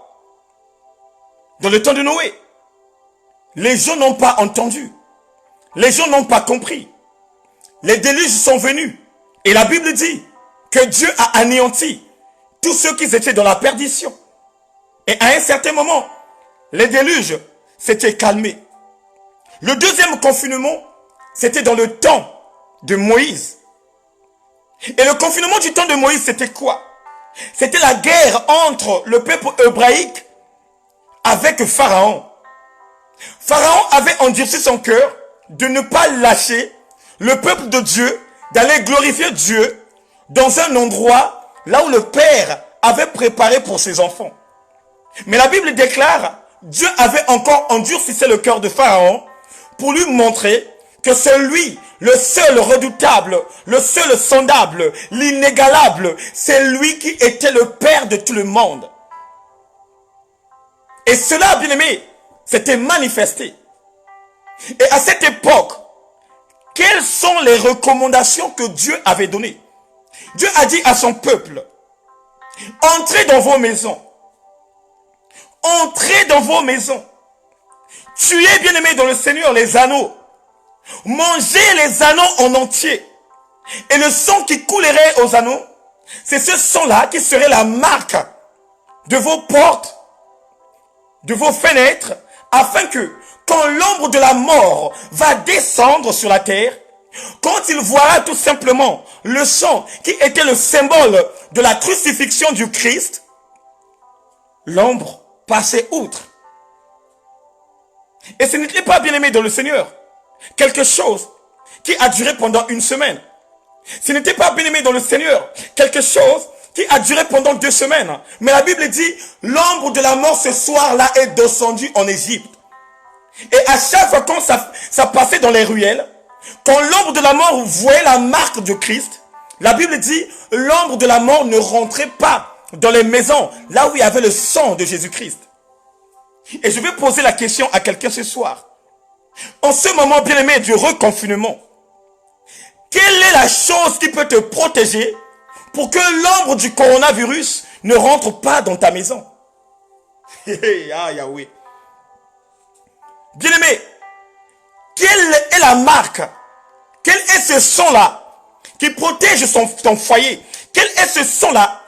[SPEAKER 3] Dans le temps de Noé, les gens n'ont pas entendu. Les gens n'ont pas compris. Les déluges sont venus. Et la Bible dit que Dieu a anéanti tous ceux qui étaient dans la perdition. Et à un certain moment, les déluges s'étaient calmés. Le deuxième confinement, c'était dans le temps de Moïse. Et le confinement du temps de Moïse, c'était quoi? C'était la guerre entre le peuple hébraïque avec Pharaon. Pharaon avait endurci son cœur de ne pas lâcher le peuple de Dieu, d'aller glorifier Dieu dans un endroit là où le Père avait préparé pour ses enfants. Mais la Bible déclare, Dieu avait encore endurci le cœur de Pharaon pour lui montrer que c'est lui, le seul redoutable, le seul sondable, l'inégalable, c'est lui qui était le Père de tout le monde. Et cela, bien aimé, s'était manifesté. Et à cette époque, quelles sont les recommandations que Dieu avait données? Dieu a dit à son peuple, entrez dans vos maisons. Entrez dans vos maisons. Tuez, bien aimé, dans le Seigneur les anneaux. Mangez les anneaux en entier. Et le sang qui coulerait aux anneaux, c'est ce sang-là qui serait la marque de vos portes, de vos fenêtres, afin que, quand l'ombre de la mort va descendre sur la terre, quand il voira tout simplement le sang qui était le symbole de la crucifixion du Christ, l'ombre passait outre. Et ce n'était pas, bien aimé dans le Seigneur, quelque chose qui a duré pendant une semaine. Ce n'était pas, bien aimé dans le Seigneur, quelque chose qui a duré pendant 2 semaines. Mais la Bible dit, l'ombre de la mort ce soir-là est descendue en Égypte. Et à chaque fois quand ça passait dans les ruelles, quand l'ombre de la mort voyait la marque de Christ, la Bible dit, l'ombre de la mort ne rentrait pas dans les maisons, là où il y avait le sang de Jésus-Christ. Et je vais poser la question à quelqu'un ce soir. En ce moment, bien-aimé, du reconfinement, quelle est la chose qui peut te protéger pour que l'ombre du coronavirus ne rentre pas dans ta maison? Ah, Yahweh. Bien-aimé, quelle est la marque? Quel est ce son-là qui protège ton foyer? Quel est ce son-là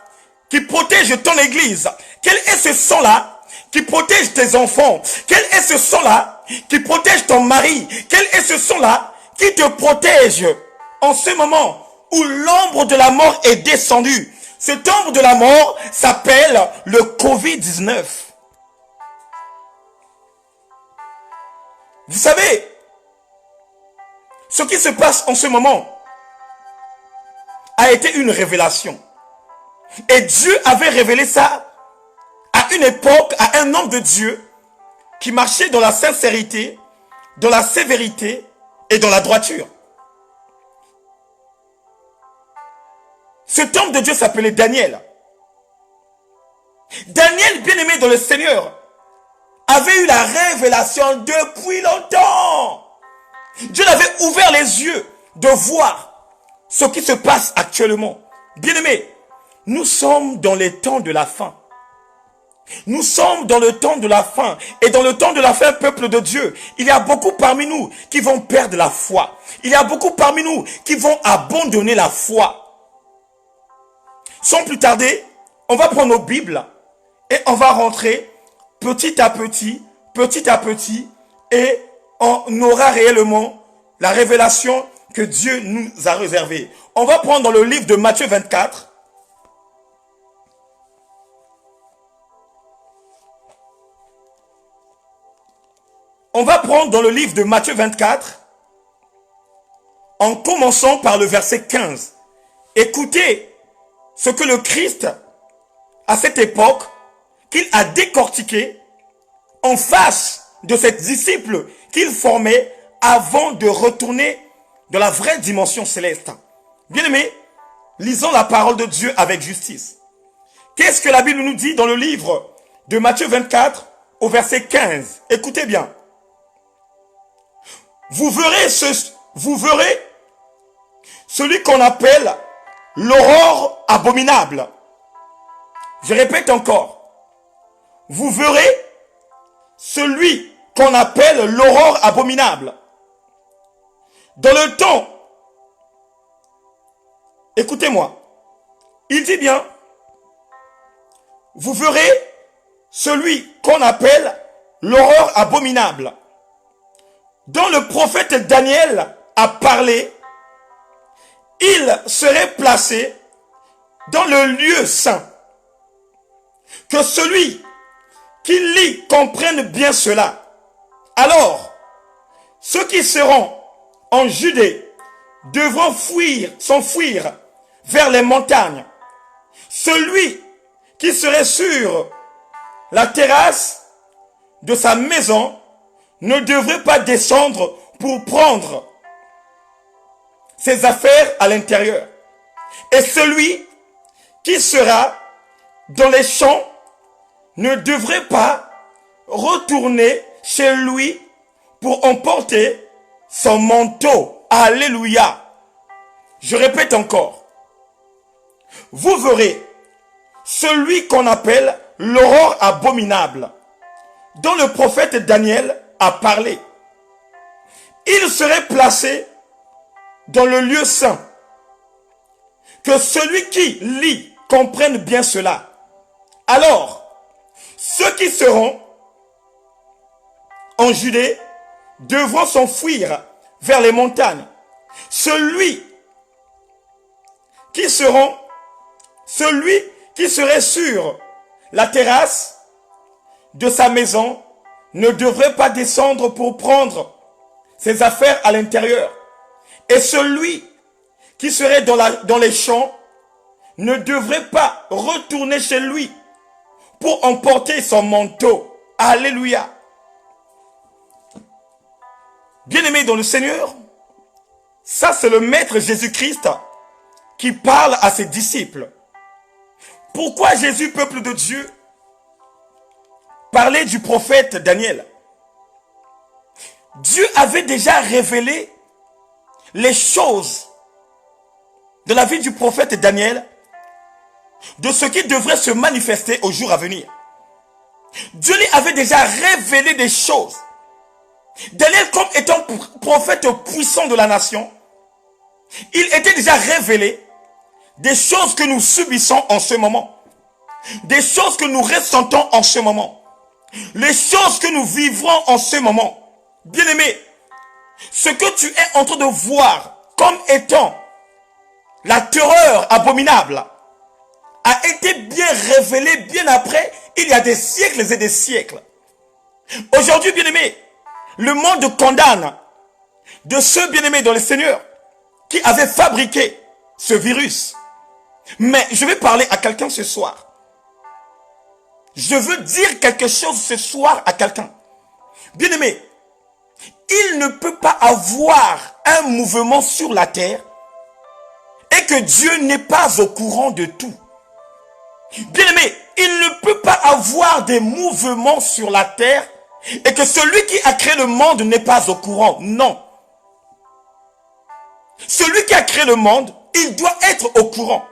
[SPEAKER 3] qui protège ton église? Quel est ce son-là qui protège tes enfants? Quel est ce son-là qui protège ton mari? Quel est ce son-là qui te protège en ce moment où l'ombre de la mort est descendue? Cette ombre de la mort s'appelle le Covid-19. Vous savez, ce qui se passe en ce moment a été une révélation. Et Dieu avait révélé ça à une époque, à un homme de Dieu qui marchait dans la sincérité, dans la sévérité et dans la droiture. Cet homme de Dieu s'appelait Daniel. Daniel, bien-aimé dans le Seigneur, avait eu la révélation depuis longtemps. Dieu avait ouvert les yeux de voir ce qui se passe actuellement. Bien-aimé, nous sommes dans les temps de la fin. Nous sommes dans le temps de la fin. Et dans le temps de la fin, peuple de Dieu, il y a beaucoup parmi nous qui vont perdre la foi. Il y a beaucoup parmi nous qui vont abandonner la foi. Sans plus tarder, on va prendre nos Bibles et on va rentrer petit à petit, et on aura réellement la révélation que Dieu nous a réservée. On va prendre dans le livre de Matthieu 24. On va prendre dans le livre de Matthieu 24, en commençant par le verset 15. Écoutez ce que le Christ, à cette époque, qu'il a décortiqué en face de ses disciples qu'il formait avant de retourner dans la vraie dimension céleste. Bien-aimés, lisons la parole de Dieu avec justice. Qu'est-ce que la Bible nous dit dans le livre de Matthieu 24 au verset 15? Écoutez bien. Vous verrez celui qu'on appelle l'aurore abominable. Je répète encore. Vous verrez celui qu'on appelle l'aurore abominable. Dans le temps, écoutez-moi, il dit bien, vous verrez celui qu'on appelle l'aurore abominable, dont le prophète Daniel a parlé. Il serait placé dans le lieu saint. Que celui qui lit comprenne bien cela. Alors, ceux qui seront en Judée devront s'enfuir vers les montagnes. Celui qui serait sur la terrasse de sa maison ne devrait pas descendre pour prendre ses affaires à l'intérieur. Et celui qui sera dans les champs ne devrait pas retourner chez lui pour emporter son manteau. Alléluia. Je répète encore. Vous verrez celui qu'on appelle l'aurore abominable, dont le prophète Daniel a parlé. Il serait placé dans le lieu saint. Que celui qui lit comprenne bien cela. Alors, ceux qui seront en Judée devront s'enfuir vers les montagnes. Celui qui serait sur la terrasse de sa maison ne devrait pas descendre pour prendre ses affaires à l'intérieur. Et celui qui serait dans les champs ne devrait pas retourner chez lui pour emporter son manteau. Alléluia. Bien-aimés dans le Seigneur, ça c'est le Maître Jésus-Christ qui parle à ses disciples. Pourquoi Jésus, peuple de Dieu, parler du prophète Daniel. Dieu avait déjà révélé les choses de la vie du prophète Daniel, de ce qui devrait se manifester au jour à venir. Dieu lui avait déjà révélé des choses. Daniel, comme étant prophète puissant de la nation, il était déjà révélé des choses que nous subissons en ce moment, des choses que nous ressentons en ce moment, les choses que nous vivrons en ce moment. Bien-aimé, ce que tu es en train de voir comme étant la terreur abominable a été bien révélé bien après, il y a des siècles et des siècles. Aujourd'hui, bien-aimé, le monde condamne de ceux, bien-aimés dans le Seigneur, qui avaient fabriqué ce virus. Mais je vais parler à quelqu'un ce soir. Je veux dire quelque chose ce soir à quelqu'un. Bien-aimé, il ne peut pas avoir un mouvement sur la terre et que Dieu n'est pas au courant de tout. Bien-aimé, il ne peut pas avoir des mouvements sur la terre et que celui qui a créé le monde n'est pas au courant. Non. Celui qui a créé le monde, il doit être au courant.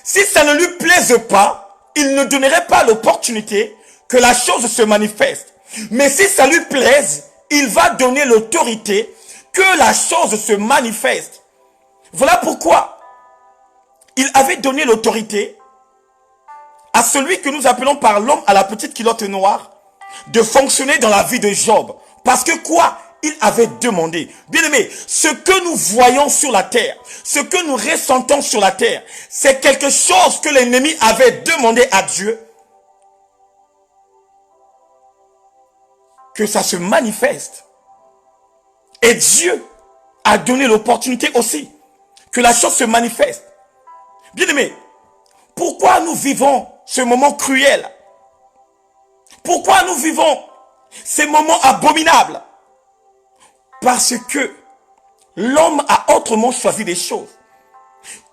[SPEAKER 3] Si ça ne lui plaise pas, il ne donnerait pas l'opportunité que la chose se manifeste. Mais si ça lui plaise, il va donner l'autorité que la chose se manifeste. Voilà pourquoi il avait donné l'autorité à celui que nous appelons par l'homme à la petite culotte noire de fonctionner dans la vie de Job. Parce que quoi? Il avait demandé. Bien-aimé, ce que nous voyons sur la terre, ce que nous ressentons sur la terre, c'est quelque chose que l'ennemi avait demandé à Dieu. Que ça se manifeste. Et Dieu a donné l'opportunité aussi que la chose se manifeste. Bien-aimé, pourquoi nous vivons ce moment cruel? Pourquoi nous vivons ces moments abominables? Parce que l'homme a autrement choisi des choses.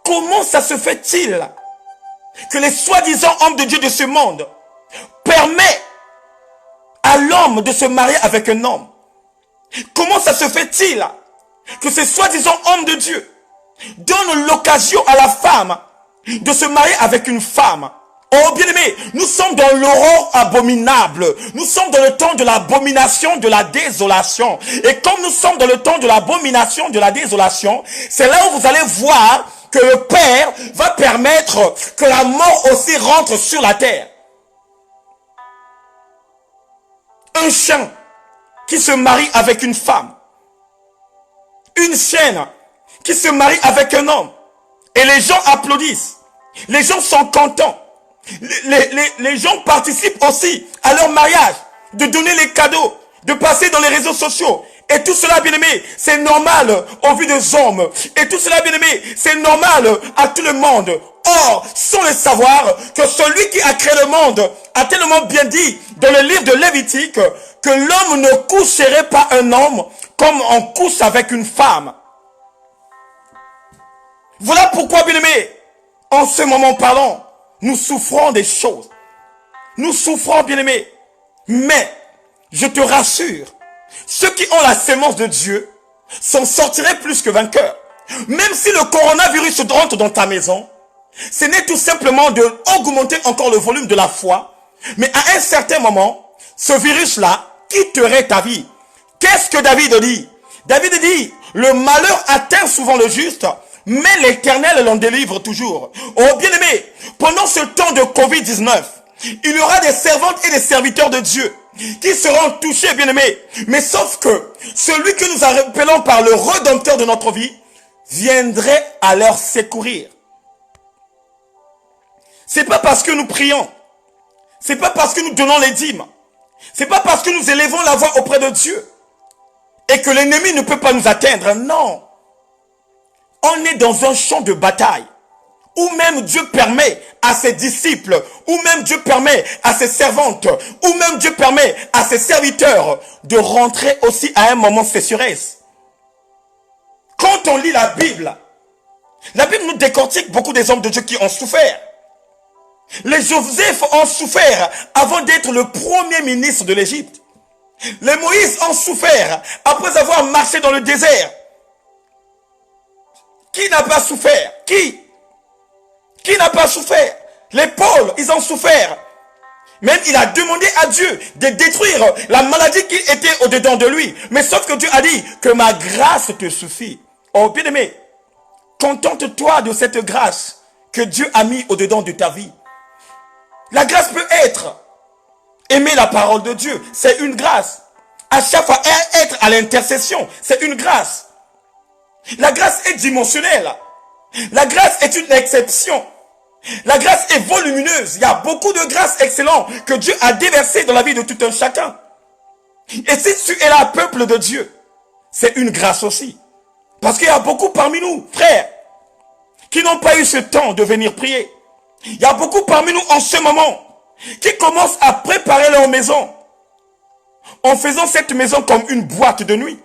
[SPEAKER 3] Comment ça se fait-il que les soi-disant hommes de Dieu de ce monde permettent à l'homme de se marier avec un homme? Comment ça se fait-il que ces soi-disant hommes de Dieu donnent l'occasion à la femme de se marier avec une femme? Oh bien-aimé, nous sommes dans l'aurore abominable. Nous sommes dans le temps de l'abomination, de la désolation. Et comme nous sommes dans le temps de l'abomination, de la désolation, c'est là où vous allez voir que le Père va permettre que la mort aussi rentre sur la terre. Un chien qui se marie avec une femme. Une chienne qui se marie avec un homme. Et les gens applaudissent. Les gens sont contents. Les gens participent aussi à leur mariage, de donner les cadeaux, de passer dans les réseaux sociaux. Et tout cela, bien aimé, c'est normal au vu des hommes. Et tout cela, bien aimé, c'est normal à tout le monde. Or, sans le savoir, que celui qui a créé le monde a tellement bien dit dans le livre de Lévitique que l'homme ne coucherait pas un homme comme on couche avec une femme. Voilà pourquoi, bien aimé, en ce moment parlant, nous souffrons des choses. Nous souffrons, bien-aimés. Mais, je te rassure, ceux qui ont la sémence de Dieu s'en sortiraient plus que vainqueurs. Même si le coronavirus rentre dans ta maison, ce n'est tout simplement d'augmenter encore le volume de la foi. Mais à un certain moment, ce virus-là quitterait ta vie. Qu'est-ce que David dit? David dit, le malheur atteint souvent le juste, mais l'Éternel l'en délivre toujours. Oh bien-aimé, pendant ce temps de Covid-19, il y aura des servantes et des serviteurs de Dieu qui seront touchés, bien-aimés. Mais sauf que celui que nous appelons par le Rédempteur de notre vie viendrait à leur secourir. C'est pas parce que nous prions, c'est pas parce que nous donnons les dîmes, c'est pas parce que nous élevons la voix auprès de Dieu et que l'ennemi ne peut pas nous atteindre. Non. On est dans un champ de bataille où même Dieu permet à ses disciples, où même Dieu permet à ses servantes, où même Dieu permet à ses serviteurs de rentrer aussi à un moment de sécheresse. Quand on lit la Bible nous décortique beaucoup des hommes de Dieu qui ont souffert. Les Joseph ont souffert avant d'être le premier ministre de l'Égypte. Les Moïse ont souffert après avoir marché dans le désert. Qui n'a pas souffert? Qui n'a pas souffert? Les Paul, ils ont souffert. Même il a demandé à Dieu de détruire la maladie qui était au-dedans de lui. Mais sauf que Dieu a dit que ma grâce te suffit. Oh bien-aimé, contente-toi de cette grâce que Dieu a mis au-dedans de ta vie. La grâce peut être aimer la parole de Dieu, c'est une grâce. À chaque fois être à l'intercession, c'est une grâce. La grâce est dimensionnelle. La grâce est une exception. La grâce est volumineuse. Il y a beaucoup de grâces excellentes que Dieu a déversées dans la vie de tout un chacun. Et si tu es là, peuple de Dieu, c'est une grâce aussi. Parce qu'il y a beaucoup parmi nous, frères, qui n'ont pas eu ce temps de venir prier. Il y a beaucoup parmi nous en ce moment qui commencent à préparer leur maison en faisant cette maison comme une boîte de nuit.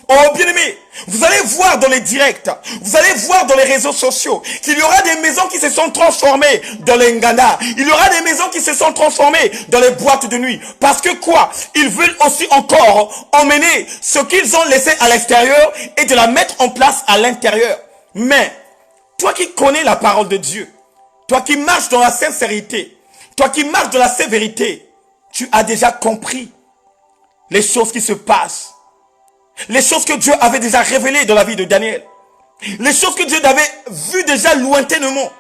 [SPEAKER 3] Oh bien-aimé, vous allez voir dans les directs, vous allez voir dans les réseaux sociaux qu'il y aura des maisons qui se sont transformées dans les ngana. Il y aura des maisons qui se sont transformées dans les boîtes de nuit. Parce que quoi? Ils veulent aussi encore emmener ce qu'ils ont laissé à l'extérieur et de la mettre en place à l'intérieur. Mais, toi qui connais la parole de Dieu, toi qui marches dans la sincérité, toi qui marches dans la sévérité, tu as déjà compris les choses qui se passent. Les choses que Dieu avait déjà révélées dans la vie de Daniel. Les choses que Dieu avait vues déjà lointainement.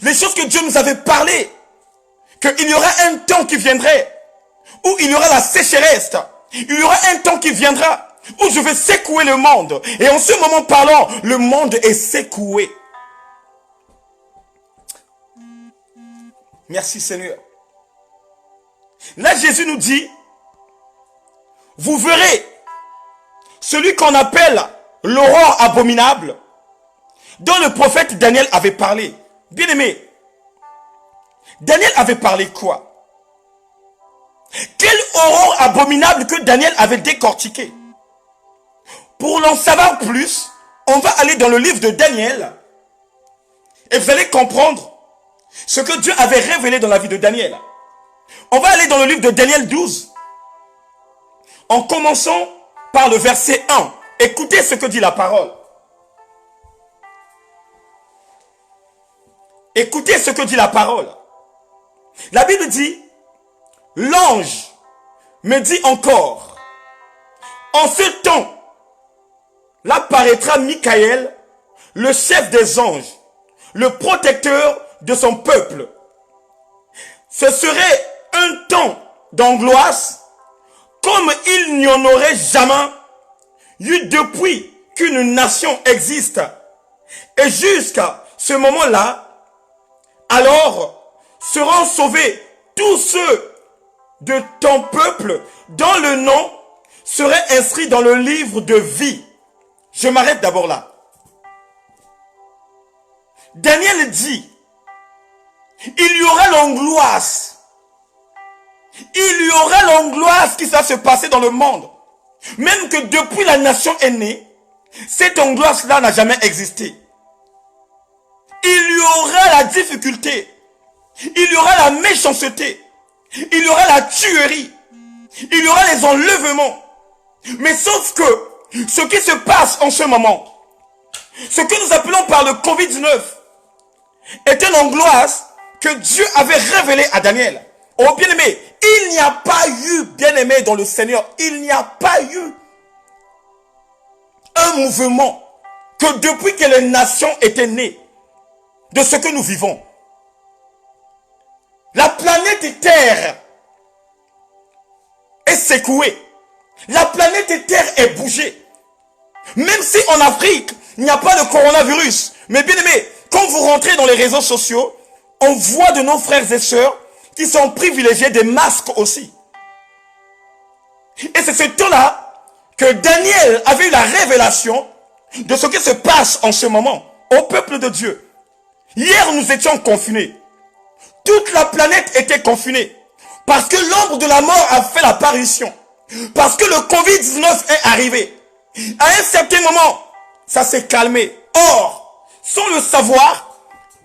[SPEAKER 3] Les choses que Dieu nous avait parlé. Qu'il y aura un temps qui viendrait où il y aura la sécheresse. Il y aura un temps qui viendra où je vais secouer le monde. Et en ce moment parlant, le monde est secoué. Merci Seigneur. Là Jésus nous dit, vous verrez celui qu'on appelle l'aurore abominable, dont le prophète Daniel avait parlé. Bien-aimé, Daniel avait parlé quoi? Quelle aurore abominable que Daniel avait décortiqué? Pour l'en savoir plus, on va aller dans le livre de Daniel et vous allez comprendre ce que Dieu avait révélé dans la vie de Daniel. On va aller dans le livre de Daniel 12 en commençant par le verset 1. Écoutez ce que dit la parole. Écoutez ce que dit la parole. La Bible dit, l'ange me dit encore, en ce temps, là paraîtra Michael, le chef des anges, le protecteur de son peuple. Ce serait un temps d'angoisse comme il n'y en aurait jamais eu depuis qu'une nation existe. Et jusqu'à ce moment-là, alors seront sauvés tous ceux de ton peuple dont le nom serait inscrit dans le livre de vie. Je m'arrête d'abord là. Daniel dit, il y aura l'angoisse. Il y aura l'angoisse qui va se passer dans le monde. Même que depuis la nation est née, cette angoisse-là n'a jamais existé. Il y aura la difficulté. Il y aura la méchanceté. Il y aura la tuerie. Il y aura les enlèvements. Mais sauf que ce qui se passe en ce moment, ce que nous appelons par le Covid-19, est une angoisse que Dieu avait révélée à Daniel. Oh bien-aimé, il n'y a pas eu, bien-aimé dans le Seigneur, il n'y a pas eu un mouvement que depuis que les nations étaient nées, de ce que nous vivons, la planète Terre est secouée. La planète Terre est bougée. Même si en Afrique, il n'y a pas de coronavirus. Mais bien aimé, quand vous rentrez dans les réseaux sociaux, on voit de nos frères et sœurs qui sont privilégiés des masques aussi. Et c'est ce temps-là que Daniel avait eu la révélation de ce qui se passe en ce moment au peuple de Dieu. Hier, nous étions confinés. Toute la planète était confinée. Parce que l'ombre de la mort a fait l'apparition. Parce que le Covid-19 est arrivé. À un certain moment, ça s'est calmé. Or, sans le savoir,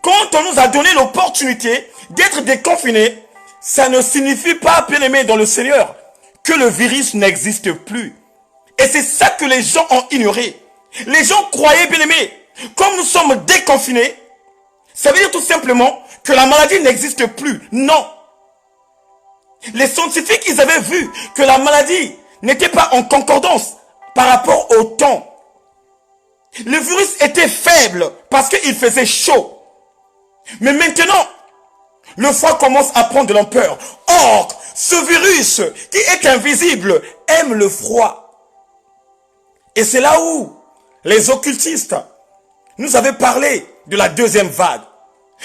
[SPEAKER 3] Quand on nous a donné l'opportunité d'être déconfinés, ça ne signifie pas, bien-aimés dans le Seigneur, que le virus n'existe plus. Et c'est ça que les gens ont ignoré. Les gens croyaient, bien-aimés, comme nous sommes déconfinés, ça veut dire tout simplement que la maladie n'existe plus. Non. Les scientifiques, ils avaient vu que la maladie n'était pas en concordance par rapport au temps. Le virus était faible parce qu'il faisait chaud. Mais maintenant, le froid commence à prendre de l'ampleur. Or, ce virus qui est invisible aime le froid. Et c'est là où les occultistes nous avaient parlé de la deuxième vague.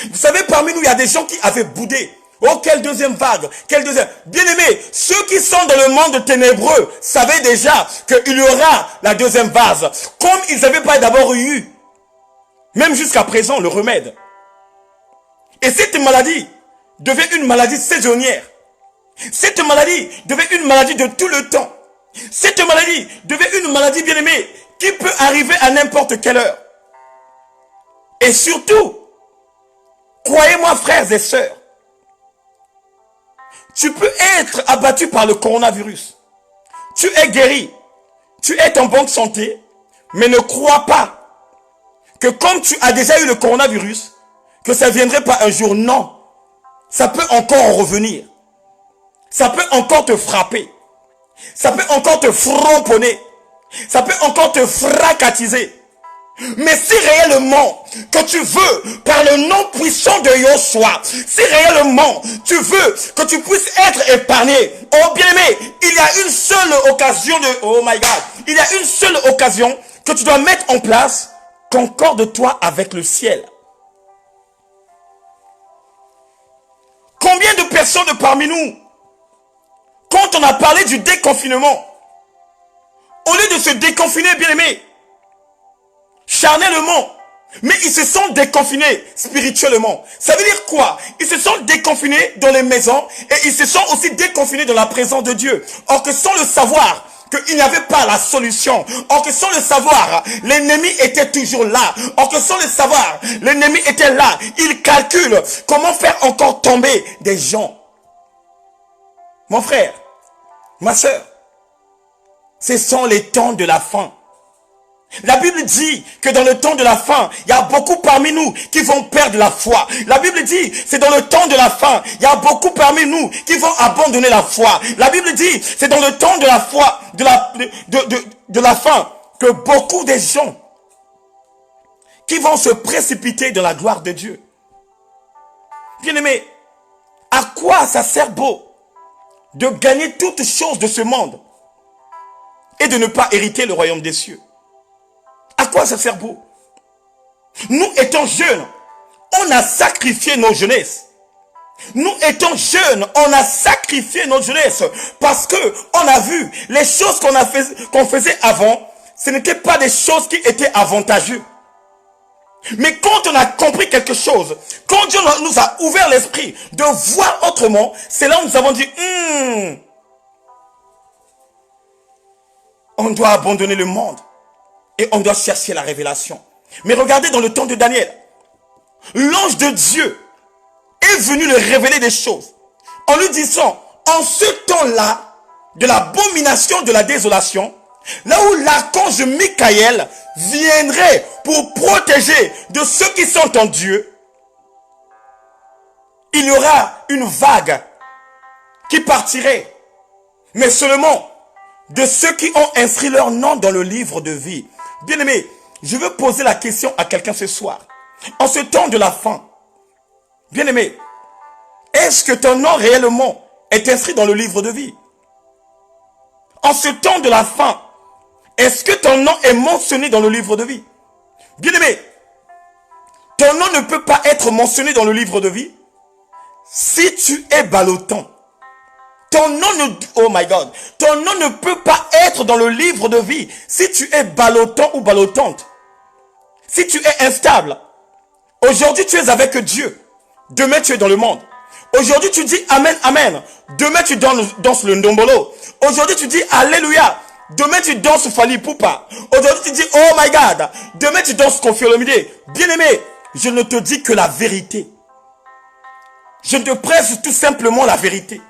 [SPEAKER 3] Vous savez, parmi nous, il y a des gens qui avaient boudé. Oh, quelle deuxième vague, quelle deuxième... Bien-aimés, ceux qui sont dans le monde ténébreux savaient déjà qu'il y aura la deuxième vague. Comme ils n'avaient pas d'abord eu, même jusqu'à présent, le remède. Et cette maladie devait une maladie saisonnière. Cette maladie devait une maladie de tout le temps. Cette maladie devait une maladie, bien-aimée, qui peut arriver à n'importe quelle heure. Et surtout, croyez-moi, frères et sœurs, tu peux être abattu par le coronavirus. Tu es guéri. Tu es en bonne santé. Mais ne crois pas que comme tu as déjà eu le coronavirus, que ça ne viendrait pas un jour. Non. Ça peut encore revenir. Ça peut encore te frapper. Ça peut encore te frapponner. Ça peut encore te fracatiser. Mais si réellement que tu veux, par le nom puissant de Yoshua, si réellement tu veux que tu puisses être épargné, oh bien-aimé, il y a une seule occasion de, oh my God, il y a une seule occasion que tu dois mettre en place, concorde-toi avec le ciel. Combien de personnes parmi nous, quand on a parlé du déconfinement, au lieu de se déconfiner, bien-aimé, charnellement, mais ils se sont déconfinés spirituellement. Ça veut dire quoi? Ils se sont déconfinés dans les maisons et ils se sont aussi déconfinés dans la présence de Dieu. Or que sans le savoir, qu'il n'y avait pas la solution. Or que sans le savoir, l'ennemi était toujours là. Or que sans le savoir, l'ennemi était là. Il calcule comment faire encore tomber des gens. Mon frère, ma soeur, ce sont les temps de la fin. La Bible dit que dans le temps de la fin, il y a beaucoup parmi nous qui vont perdre la foi. La Bible dit, c'est dans le temps de la fin, il y a beaucoup parmi nous qui vont abandonner la foi. La Bible dit, c'est dans le temps de la foi, de la fin, que beaucoup de gens qui vont se précipiter dans la gloire de Dieu. Bien-aimé, à quoi ça sert beau de gagner toutes choses de ce monde et de ne pas hériter le royaume des cieux? À quoi ça sert beau? Nous étant jeunes, on a sacrifié nos jeunesses. Nous étant jeunes, on a sacrifié notre jeunesse parce que on a vu les choses qu'on faisait avant, ce n'étaient pas des choses qui étaient avantageuses. Mais quand on a compris quelque chose, quand Dieu nous a ouvert l'esprit de voir autrement, c'est là où nous avons dit, on doit abandonner le monde. Et on doit chercher la révélation. Mais regardez dans le temps de Daniel. L'ange de Dieu est venu lui révéler des choses. En lui disant, en ce temps-là, de l'abomination de la désolation, là où l'archange Michael viendrait pour protéger de ceux qui sont en Dieu, il y aura une vague qui partirait. Mais seulement de ceux qui ont inscrit leur nom dans le livre de vie. Bien-aimé, je veux poser la question à quelqu'un ce soir. En ce temps de la fin, bien-aimé, est-ce que ton nom réellement est inscrit dans le livre de vie? En ce temps de la fin, est-ce que ton nom est mentionné dans le livre de vie? Bien-aimé, ton nom ne peut pas être mentionné dans le livre de vie si tu es ballottant. Ton nom ne, oh my God, ton nom ne peut pas être dans le livre de vie si tu es ballottant ou ballottante. Si tu es instable. Aujourd'hui tu es avec Dieu. Demain tu es dans le monde. Aujourd'hui tu dis Amen, Amen. Demain tu danses le ndombolo. Aujourd'hui tu dis Alléluia. Demain tu danses Fali Poupa. Aujourd'hui tu dis Oh my God. Demain tu danses Koffi Olomide. Bien-aimé, je ne te dis que la vérité. Je te prêche tout simplement la vérité.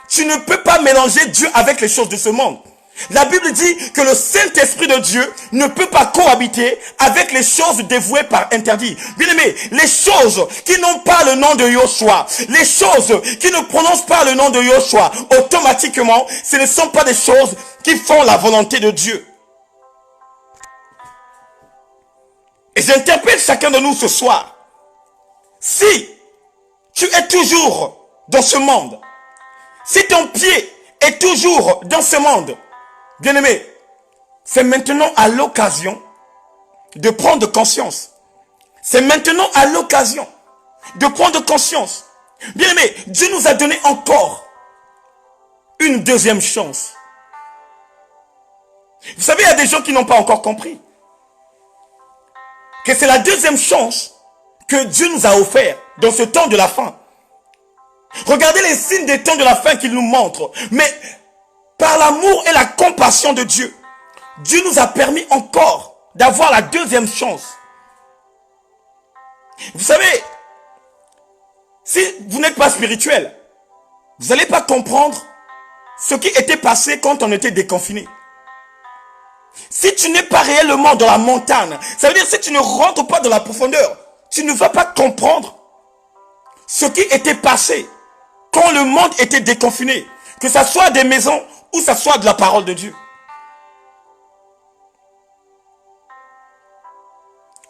[SPEAKER 3] Tu ne peux pas mélanger Dieu avec les choses de ce monde. La Bible dit que le Saint-Esprit de Dieu ne peut pas cohabiter avec les choses dévouées par interdit. Bien-aimés, les choses qui n'ont pas le nom de Yoshua, les choses qui ne prononcent pas le nom de Yoshua, automatiquement, ce ne sont pas des choses qui font la volonté de Dieu. Et j'interpelle chacun de nous ce soir. Si tu es toujours dans ce monde, si ton pied est toujours dans ce monde, bien-aimé, c'est maintenant à l'occasion de prendre conscience. C'est maintenant à l'occasion de prendre conscience. Bien-aimé, Dieu nous a donné encore une deuxième chance. Vous savez, il y a des gens qui n'ont pas encore compris que c'est la deuxième chance que Dieu nous a offert dans ce temps de la fin. Regardez les signes des temps de la fin qu'il nous montre. Mais par l'amour et la compassion de Dieu, Dieu nous a permis encore d'avoir la deuxième chance. Vous savez, si vous n'êtes pas spirituel, vous n'allez pas comprendre ce qui était passé quand on était déconfiné. Si tu n'es pas réellement dans la montagne, ça veut dire si tu ne rentres pas dans la profondeur, tu ne vas pas comprendre ce qui était passé quand le monde était déconfiné, que ça soit des maisons ou ça soit de la parole de Dieu.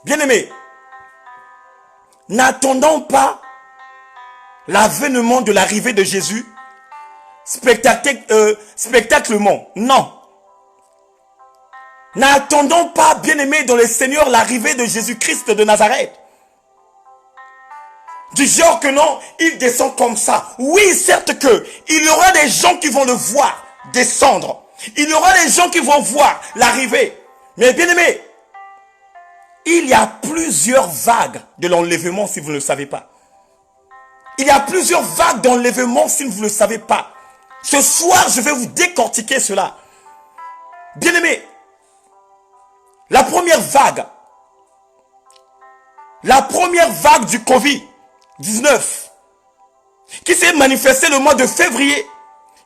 [SPEAKER 3] Bien-aimés, n'attendons pas l'avènement de l'arrivée de Jésus spectaclement. Non. N'attendons pas, bien-aimés dans le Seigneur, l'arrivée de Jésus-Christ de Nazareth. Du genre que non, il descend comme ça. Oui, certes que il y aura des gens qui vont le voir descendre. Il y aura des gens qui vont voir l'arrivée. Mais bien-aimés, il y a plusieurs vagues de l'enlèvement si vous ne le savez pas. Il y a plusieurs vagues d'enlèvement si vous ne le savez pas. Ce soir, je vais vous décortiquer cela. Bien-aimés, la première vague du Covid-19 qui s'est manifestée le mois de février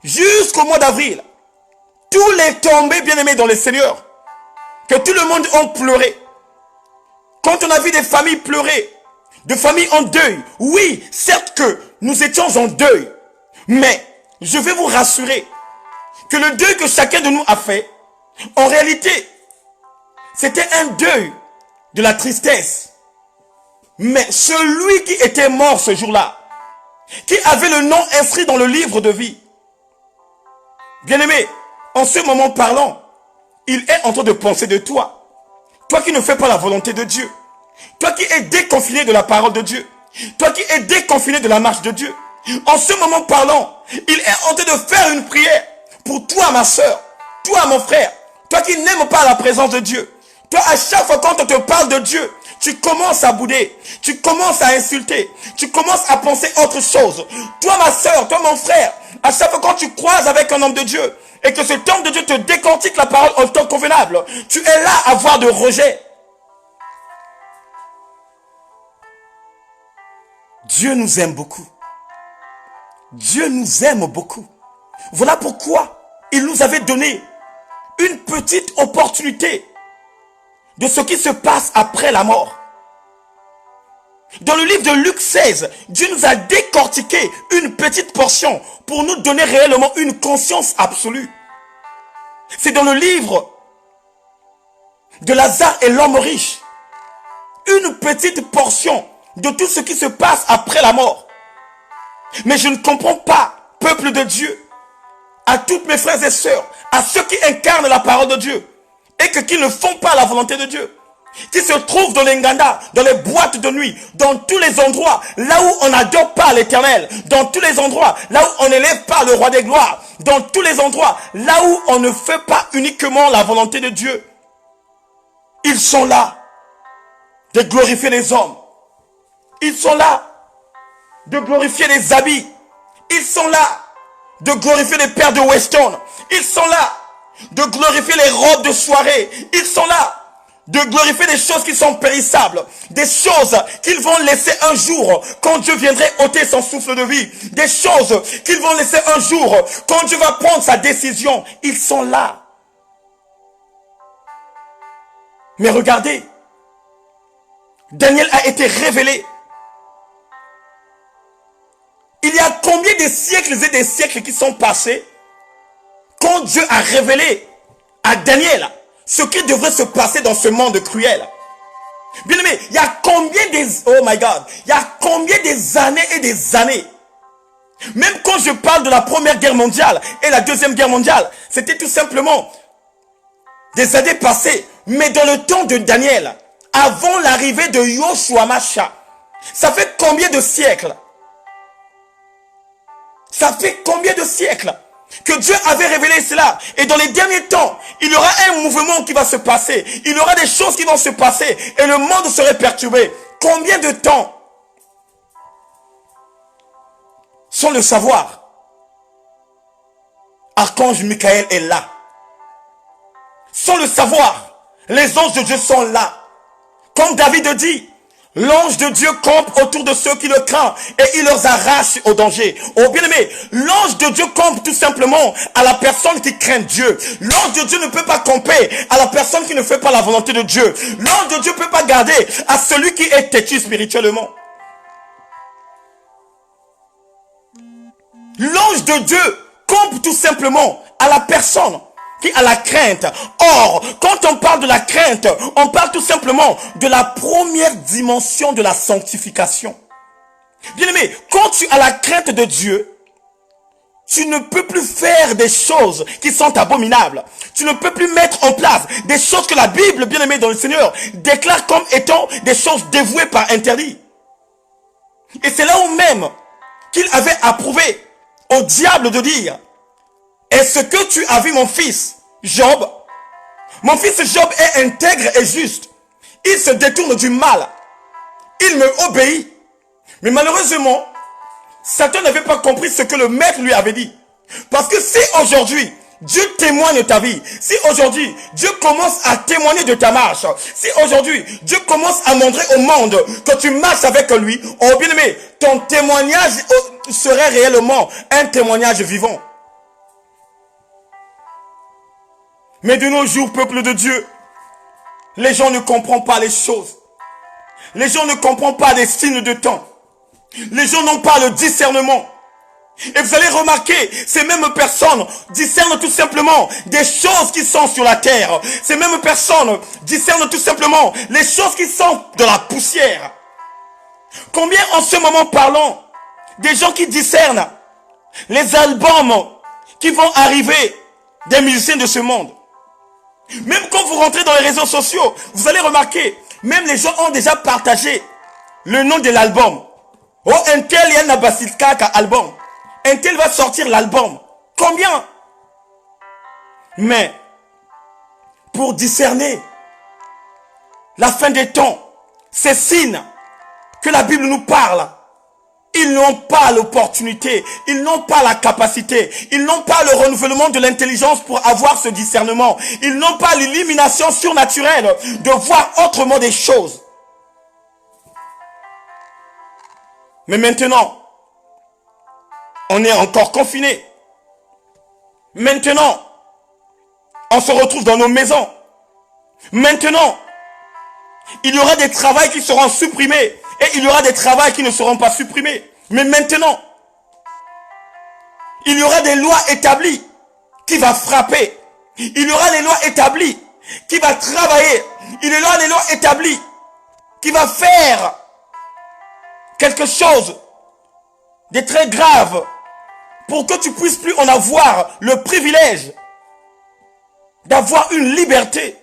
[SPEAKER 3] jusqu'au mois d'avril, tous les tombés bien-aimés dans le Seigneur, que tout le monde a pleuré. Quand on a vu des familles pleurer, des familles en deuil, oui, certes que nous étions en deuil, mais je vais vous rassurer que le deuil que chacun de nous a fait, en réalité, c'était un deuil de la tristesse. Mais celui qui était mort ce jour-là, qui avait le nom inscrit dans le livre de vie, bien-aimé, en ce moment parlant, il est en train de penser de toi. Toi qui ne fais pas la volonté de Dieu. Toi qui es déconfiné de la parole de Dieu. Toi qui es déconfiné de la marche de Dieu. En ce moment parlant, il est en train de faire une prière pour toi, ma soeur, toi, mon frère, toi qui n'aimes pas la présence de Dieu. Toi, à chaque fois quand on te parle de Dieu, tu commences à bouder, tu commences à insulter, tu commences à penser autre chose. Toi, ma soeur, toi, mon frère, à chaque fois quand tu croises avec un homme de Dieu et que cet homme de Dieu te décortique la parole en temps convenable, tu es là à voir de rejet. Dieu nous aime beaucoup. Dieu nous aime beaucoup. Voilà pourquoi il nous avait donné une petite opportunité de ce qui se passe après la mort. Dans le livre de Luc 16, Dieu nous a décortiqué une petite portion pour nous donner réellement une conscience absolue. C'est dans le livre de Lazare et l'homme riche. Une petite portion de tout ce qui se passe après la mort. Mais je ne comprends pas, peuple de Dieu, à toutes mes frères et sœurs, à ceux qui incarnent la parole de Dieu, et qui ne font pas la volonté de Dieu, qui se trouvent dans les nganda, dans les boîtes de nuit, dans tous les endroits, là où on n'adore pas l'Éternel, dans tous les endroits, là où on n'élève pas le roi des gloires, dans tous les endroits, là où on ne fait pas uniquement la volonté de Dieu. Ils sont là de glorifier les hommes. Ils sont là de glorifier les habits. Ils sont là de glorifier les paires de Weston. Ils sont là de glorifier les robes de soirée. Ils sont là de glorifier des choses qui sont périssables, des choses qu'ils vont laisser un jour quand Dieu viendrait ôter son souffle de vie, des choses qu'ils vont laisser un jour quand Dieu va prendre sa décision. Ils sont là. Mais regardez, Daniel a été révélé. Il y a combien de siècles et des siècles qui sont passés quand Dieu a révélé à Daniel ce qui devrait se passer dans ce monde cruel. Bien aimé, il y a combien des... Oh my God. Il y a combien des années et des années. Même quand je parle de la Première Guerre mondiale et la Deuxième Guerre mondiale, c'était tout simplement des années passées. Mais dans le temps de Daniel, avant l'arrivée de Yoshua Mashiach, ça fait combien de siècles? Ça fait combien de siècles que Dieu avait révélé cela? Et dans les derniers temps, il y aura un mouvement qui va se passer. Il y aura des choses qui vont se passer. Et le monde serait perturbé. Combien de temps? Sans le savoir, Archange Michael est là. Sans le savoir, les anges de Dieu sont là. Comme David dit, l'ange de Dieu campe autour de ceux qui le craignent et il leur arrache au danger. Oh bien-aimé, l'ange de Dieu campe tout simplement à la personne qui craint Dieu. L'ange de Dieu ne peut pas camper à la personne qui ne fait pas la volonté de Dieu. L'ange de Dieu ne peut pas garder à celui qui est têtu spirituellement. L'ange de Dieu campe tout simplement à la personne qui a la crainte. Or, quand on parle de la crainte, on parle tout simplement de la première dimension de la sanctification. Bien-aimé, quand tu as la crainte de Dieu, tu ne peux plus faire des choses qui sont abominables. Tu ne peux plus mettre en place des choses que la Bible, bien-aimé dans le Seigneur, déclare comme étant des choses dévouées par interdit. Et c'est là où même qu'il avait approuvé au diable de dire: est-ce que tu as vu mon fils Job? Mon fils Job est intègre et juste. Il se détourne du mal. Il me obéit. Mais malheureusement, Satan n'avait pas compris ce que le maître lui avait dit. Parce que si aujourd'hui, Dieu témoigne de ta vie, si aujourd'hui, Dieu commence à témoigner de ta marche, si aujourd'hui, Dieu commence à montrer au monde que tu marches avec lui, oh bien-aimé, ton témoignage serait réellement un témoignage vivant. Mais de nos jours, peuple de Dieu, les gens ne comprennent pas les choses. Les gens ne comprennent pas les signes de temps. Les gens n'ont pas le discernement. Et vous allez remarquer, ces mêmes personnes discernent tout simplement des choses qui sont sur la terre. Ces mêmes personnes discernent tout simplement les choses qui sont de la poussière. Combien en ce moment parlons des gens qui discernent les albums qui vont arriver des musiciens de ce monde? Même quand vous rentrez dans les réseaux sociaux, vous allez remarquer, même les gens ont déjà partagé le nom de l'album. Oh, un tel y a un basilkaka album. Un tel va sortir l'album. Combien? Mais, pour discerner la fin des temps, ces signes que la Bible nous parle, ils n'ont pas l'opportunité, ils n'ont pas la capacité, ils n'ont pas le renouvellement de l'intelligence pour avoir ce discernement. Ils n'ont pas l'illumination surnaturelle de voir autrement des choses. Mais maintenant, on est encore confinés. Maintenant, on se retrouve dans nos maisons. Maintenant, il y aura des travails qui seront supprimés et il y aura des travails qui ne seront pas supprimés. Mais maintenant, il y aura des lois établies qui vont frapper. Il y aura des lois établies qui vont travailler. Il y aura des lois établies qui vont faire quelque chose de très grave pour que tu puisses plus en avoir le privilège d'avoir une liberté.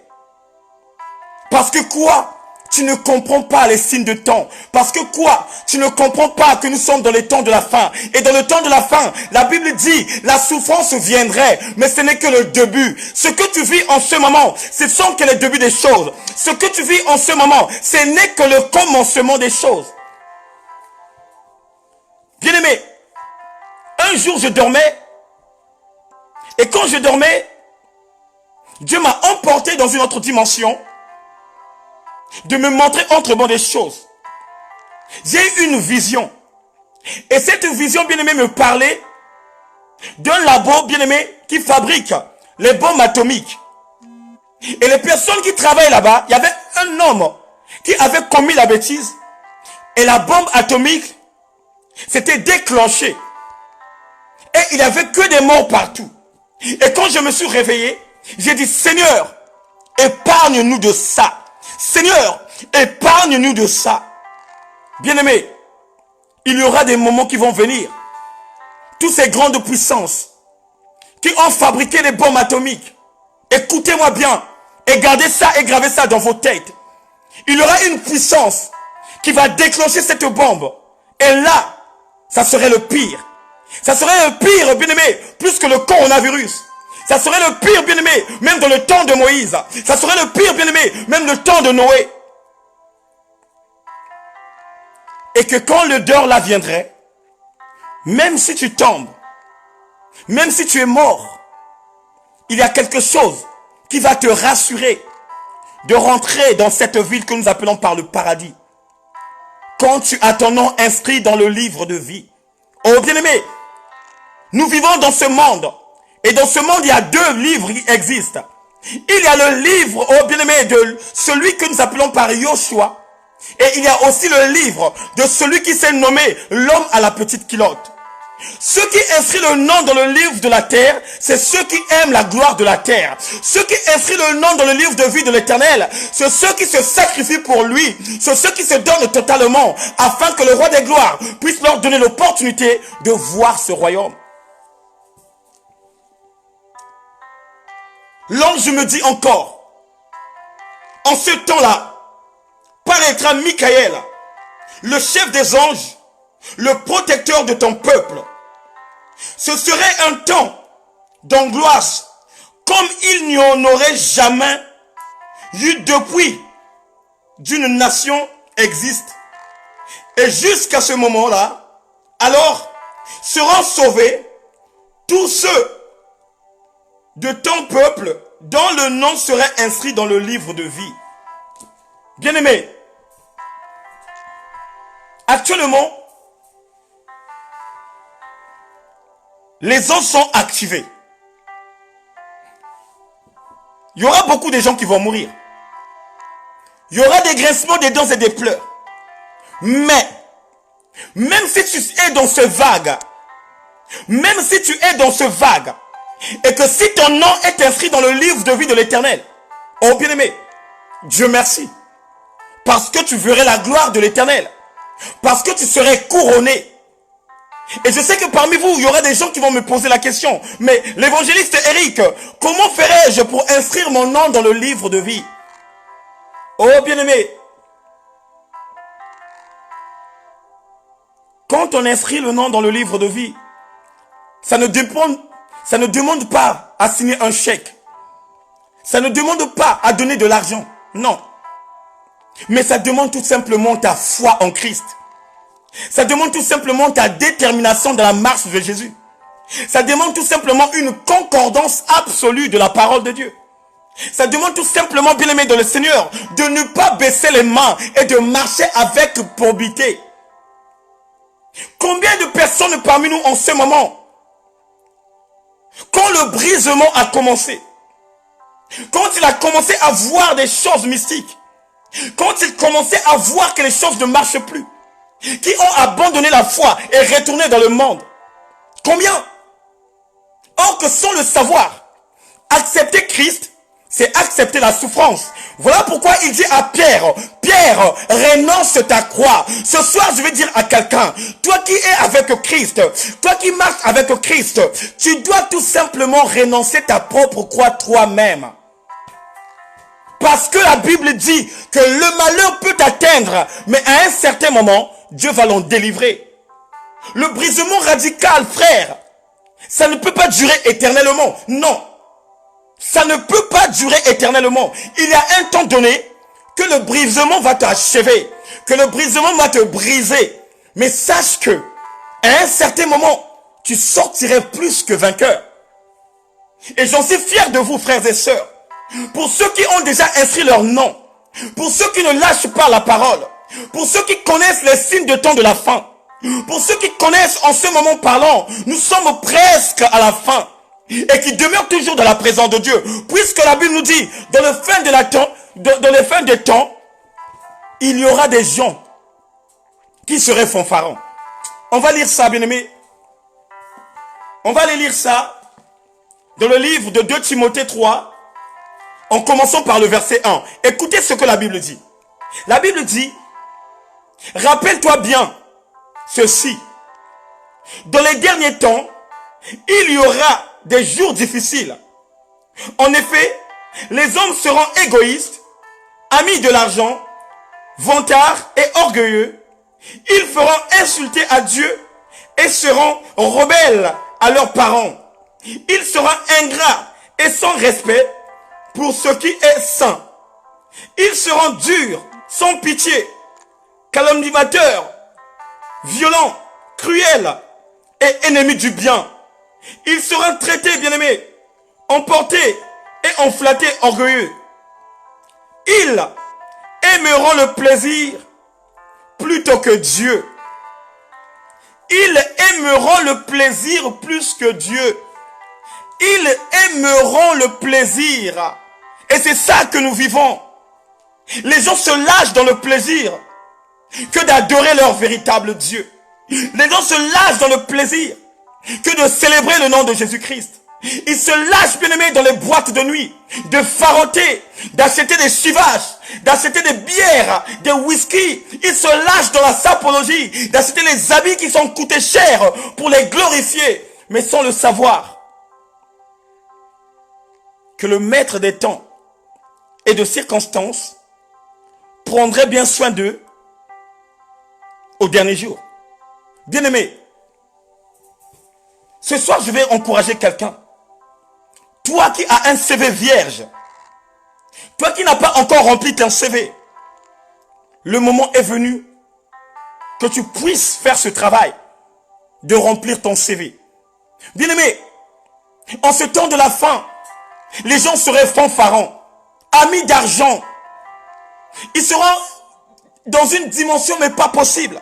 [SPEAKER 3] Parce que quoi? Tu ne comprends pas les signes de temps. Parce que quoi? Tu ne comprends pas que nous sommes dans les temps de la fin. Et dans le temps de la fin, la Bible dit, la souffrance viendrait, mais ce n'est que le début. Ce que tu vis en ce moment, ce sont que les débuts des choses. Ce que tu vis en ce moment, ce n'est que le commencement des choses. Bien-aimé, un jour je dormais, et quand je dormais, Dieu m'a emporté dans une autre dimension. de me montrer autrement des choses. J'ai eu une vision. Et cette vision, bien-aimé, me parlait d'un labo, bien-aimé, qui fabrique les bombes atomiques. Et les personnes qui travaillent là-bas, il y avait un homme qui avait commis la bêtise. Et la bombe atomique s'était déclenchée. Et il n'y avait que des morts partout. Et quand je me suis réveillé, j'ai dit, Seigneur, épargne-nous de ça. Seigneur, épargne-nous de ça. Bien-aimé, il y aura des moments qui vont venir. Toutes ces grandes puissances qui ont fabriqué des bombes atomiques. Écoutez-moi bien et gardez ça et gravez ça dans vos têtes. Il y aura une puissance qui va déclencher cette bombe. Et là, ça serait le pire. Ça serait le pire, bien-aimé, plus que le coronavirus. Ça serait le pire, bien-aimé, même dans le temps de Moïse. Ça serait le pire, bien-aimé, même le temps de Noé. Et que quand l'odeur là viendrait, même si tu tombes, même si tu es mort, il y a quelque chose qui va te rassurer de rentrer dans cette ville que nous appelons par le paradis. Quand tu as ton nom inscrit dans le livre de vie. Oh bien-aimé, nous vivons dans ce monde. Et dans ce monde, il y a deux livres qui existent. Il y a le livre, oh bien-aimé, de celui que nous appelons par Yoshua. Et il y a aussi le livre de celui qui s'est nommé l'homme à la petite culotte. Ceux qui inscrivent le nom dans le livre de la terre, c'est ceux qui aiment la gloire de la terre. Ceux qui inscrivent le nom dans le livre de vie de l'Éternel, c'est ceux qui se sacrifient pour lui. C'est ceux qui se donnent totalement afin que le roi des gloires puisse leur donner l'opportunité de voir ce royaume. L'ange me dit encore, en ce temps-là, paraîtra Michael, le chef des anges, le protecteur de ton peuple. Ce serait un temps d'angoisse comme il n'y en aurait jamais eu depuis d'une nation existe. Et jusqu'à ce moment-là, alors seront sauvés tous ceux de ton peuple dont le nom serait inscrit dans le livre de vie. Bien-aimés, actuellement, les anges sont activés. Il y aura beaucoup de gens qui vont mourir. Il y aura des grincements des dents et des pleurs. Mais, même si tu es dans ce vague, même si tu es dans ce vague, et que si ton nom est inscrit dans le livre de vie de l'Éternel, oh bien-aimé, Dieu merci, parce que tu verrais la gloire de l'Éternel, parce que tu serais couronné. Et je sais que parmi vous, il y aura des gens qui vont me poser la question, mais l'évangéliste Eric, comment ferais-je pour inscrire mon nom dans le livre de vie? Oh bien-aimé, quand on inscrit le nom dans le livre de vie, ça ne demande pas à signer un chèque. Ça ne demande pas à donner de l'argent. Non. Mais ça demande tout simplement ta foi en Christ. Ça demande tout simplement ta détermination dans la marche de Jésus. Ça demande tout simplement une concordance absolue de la parole de Dieu. Ça demande tout simplement, bien-aimé dans le Seigneur, de ne pas baisser les mains et de marcher avec probité. Combien de personnes parmi nous en ce moment, quand le brisement a commencé, quand il a commencé à voir des choses mystiques, quand il commençait à voir que les choses ne marchent plus, qui ont abandonné la foi et retourné dans le monde. Combien? Or que sans le savoir, accepter Christ, c'est accepter la souffrance. Voilà pourquoi il dit à Pierre, Pierre, renonce ta croix. Ce soir, je vais dire à quelqu'un, toi qui es avec Christ, toi qui marches avec Christ, tu dois tout simplement renoncer ta propre croix toi-même. Parce que la Bible dit que le malheur peut t'atteindre, mais à un certain moment, Dieu va l'en délivrer. Le brisement radical, frère, ça ne peut pas durer éternellement. Non. Ça ne peut pas durer éternellement. Il y a un temps donné que le brisement va t'achever, que le brisement va te briser. Mais sache que, à un certain moment, tu sortirais plus que vainqueur. Et j'en suis fier de vous, frères et sœurs. Pour ceux qui ont déjà inscrit leur nom pour ceux qui ne lâchent pas la parole, pour ceux qui connaissent les signes de temps de la fin, pour ceux qui connaissent en ce moment parlant, nous sommes presque à la fin et qui demeurent toujours dans la présence de Dieu, puisque la Bible nous dit, dans les fins des temps, il y aura des gens qui seraient fanfarons. On va lire ça, bien-aimés. On va aller lire ça dans le livre de 2 Timothée 3, en commençant par le verset 1. Écoutez ce que la Bible dit. La Bible dit, rappelle-toi bien ceci. Dans les derniers temps, il y aura des jours difficiles. En effet, les hommes seront égoïstes, amis de l'argent, vantards et orgueilleux. Ils feront insulter à Dieu et seront rebelles à leurs parents. Ils seront ingrats et sans respect pour ce qui est saint. Ils seront durs, sans pitié, calomniateurs, violents, cruels et ennemis du bien. Ils seront traités, bien-aimés, emportés et enflattés, orgueilleux. Ils aimeront le plaisir plutôt que Dieu. Ils aimeront le plaisir plus que Dieu. Ils aimeront le plaisir. Et c'est ça que nous vivons. Les gens se lâchent dans le plaisir que d'adorer leur véritable Dieu. Les gens se lâchent dans le plaisir que de célébrer le nom de Jésus-Christ. Ils se lâchent, bien-aimés, dans les boîtes de nuit, de faroter, d'acheter des chivaches, d'acheter des bières, des whisky. Ils se lâchent dans la sapologie, d'acheter les habits qui sont coûtés cher pour les glorifier, mais sans le savoir que le maître des temps et de circonstances prendrait bien soin d'eux au dernier jour. Bien-aimés, ce soir je vais encourager quelqu'un. Toi qui as un CV vierge, toi qui n'as pas encore rempli ton CV, le moment est venu que tu puisses faire ce travail de remplir ton CV. Bien-aimé, en ce temps de la fin, les gens seraient fanfarons, amis d'argent. Ils seront dans une dimension mais pas possible.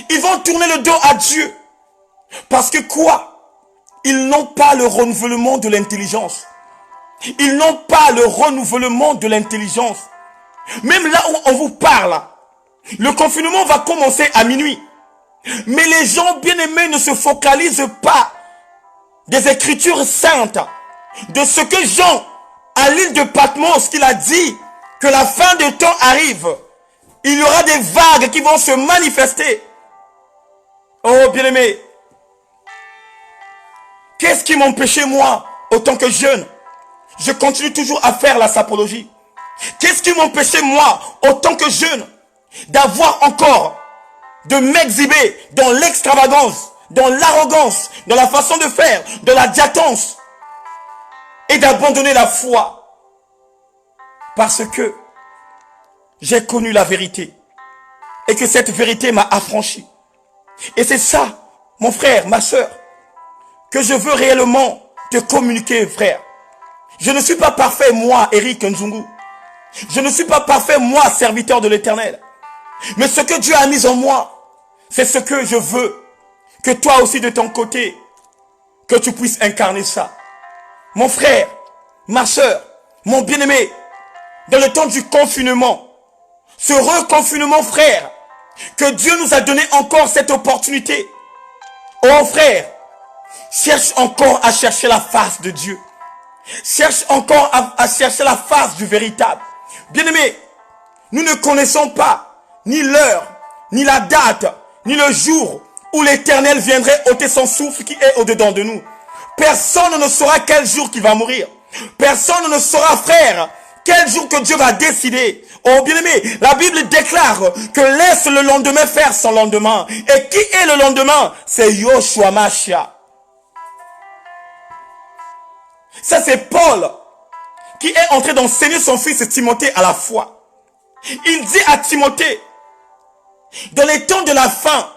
[SPEAKER 3] Ils vont tourner le dos à Dieu. Parce que quoi? Ils n'ont pas le renouvellement de l'intelligence. Ils n'ont pas le renouvellement de l'intelligence. Même là où on vous parle, le confinement va commencer à minuit. Mais les gens bien-aimés ne se focalisent pas des Écritures saintes, de ce que Jean, à l'île de Patmos, qu'il a dit que la fin des temps arrive. Il y aura des vagues qui vont se manifester. Oh bien-aimés, qu'est-ce qui m'empêchait moi, autant que jeune? Je continue toujours à faire la sapologie. Qu'est-ce qui m'empêchait moi, autant que jeune, d'avoir encore, de m'exhiber dans l'extravagance, dans l'arrogance, dans la façon de faire, dans la diatance, et d'abandonner la foi? Parce que j'ai connu la vérité, et que cette vérité m'a affranchi. Et c'est ça, mon frère, ma soeur, que je veux réellement te communiquer, frère. Je ne suis pas parfait, moi, Eric Nzungu. Je ne suis pas parfait, moi, serviteur de l'Éternel. Mais ce que Dieu a mis en moi, c'est ce que je veux. Que toi aussi, de ton côté, que tu puisses incarner ça. Mon frère, ma soeur, mon bien-aimé, dans le temps du confinement, ce reconfinement, frère, que Dieu nous a donné encore cette opportunité. Oh frère, cherche encore à chercher la face de Dieu. Cherche encore à chercher la face du véritable. Bien-aimés, nous ne connaissons pas ni l'heure, ni la date, ni le jour où l'Éternel viendrait ôter son souffle qui est au-dedans de nous. Personne ne saura quel jour qu'il va mourir. Personne ne saura, frère, quel jour que Dieu va décider. Oh bien-aimé, la Bible déclare que laisse le lendemain faire son lendemain. Et qui est le lendemain? C'est Yoshua Mashiach. Ça c'est Paul qui est en train d'enseigner son fils Timothée à la foi. Il dit à Timothée, dans les temps de la fin,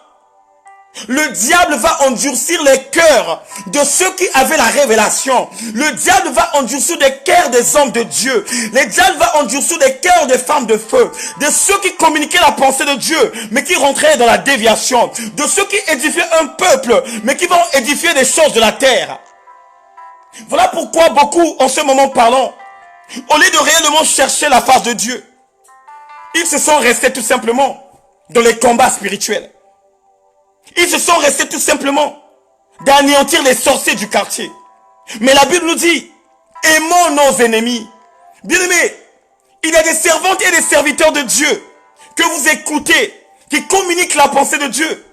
[SPEAKER 3] Le diable va endurcir les cœurs de ceux qui avaient la révélation. Le diable va endurcir les cœurs des hommes de Dieu. Le diable va endurcir les cœurs des femmes de feu. De ceux qui communiquaient la pensée de Dieu, mais qui rentraient dans la déviation. De ceux qui édifiaient un peuple, mais qui vont édifier des choses de la terre. Voilà pourquoi beaucoup, en ce moment parlant, au lieu de réellement chercher la face de Dieu, ils se sont restés tout simplement dans les combats spirituels. Ils se sont restés tout simplement d'anéantir les sorciers du quartier. Mais la Bible nous dit, aimons nos ennemis. Bien-aimés, il y a des servantes et des serviteurs de Dieu que vous écoutez, qui communiquent la pensée de Dieu,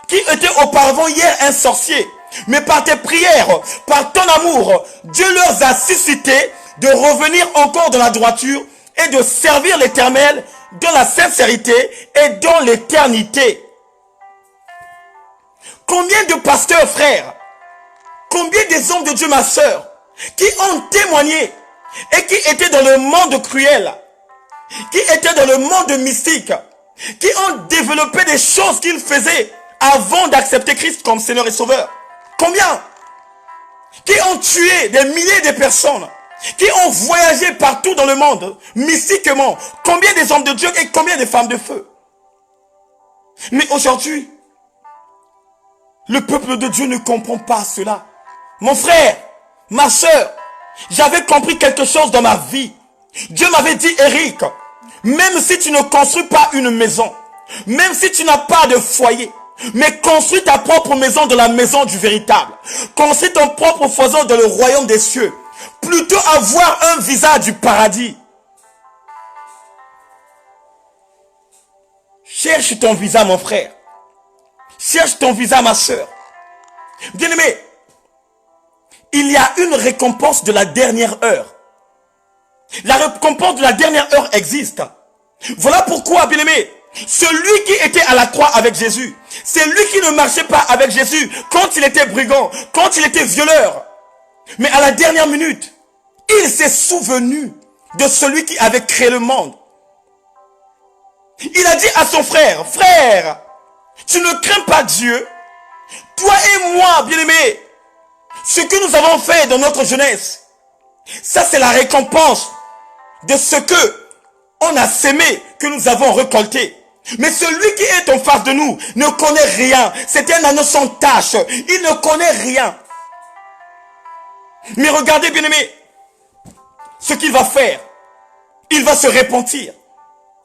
[SPEAKER 3] qui étaient auparavant hier un sorcier. Mais par tes prières, par ton amour, Dieu leur a suscité de revenir encore dans la droiture et de servir l'Éternel dans la sincérité et dans l'éternité. Combien de pasteurs, frères, combien des hommes de Dieu, ma sœur, qui ont témoigné et qui étaient dans le monde cruel, qui étaient dans le monde mystique, qui ont développé des choses qu'ils faisaient avant d'accepter Christ comme Seigneur et Sauveur. Combien? Qui ont tué des milliers de personnes, qui ont voyagé partout dans le monde, mystiquement. Combien des hommes de Dieu et combien de femmes de feu. Mais aujourd'hui, le peuple de Dieu ne comprend pas cela. Mon frère, ma soeur, j'avais compris quelque chose dans ma vie. Dieu m'avait dit, Eric, même si tu ne construis pas une maison, même si tu n'as pas de foyer, mais construis ta propre maison dans la maison du véritable. Construis ton propre foison dans le royaume des cieux. Plutôt avoir un visa du paradis. Cherche ton visa, mon frère. Cherche ton visa, ma soeur. Bien-aimé, il y a une récompense de la dernière heure. La récompense de la dernière heure existe. Voilà pourquoi, bien-aimé, celui qui était à la croix avec Jésus, c'est lui qui ne marchait pas avec Jésus quand il était brigand, quand il était violeur. Mais à la dernière minute, il s'est souvenu de celui qui avait créé le monde. Il a dit à son frère, frère, tu ne crains pas Dieu? Toi et moi, bien-aimés, ce que nous avons fait dans notre jeunesse, ça c'est la récompense de ce que on a sémé, que nous avons récolté. Mais celui qui est en face de nous ne connaît rien. C'est un anneau sans tache. Il ne connaît rien. Mais regardez, bien-aimés, ce qu'il va faire. Il va se repentir.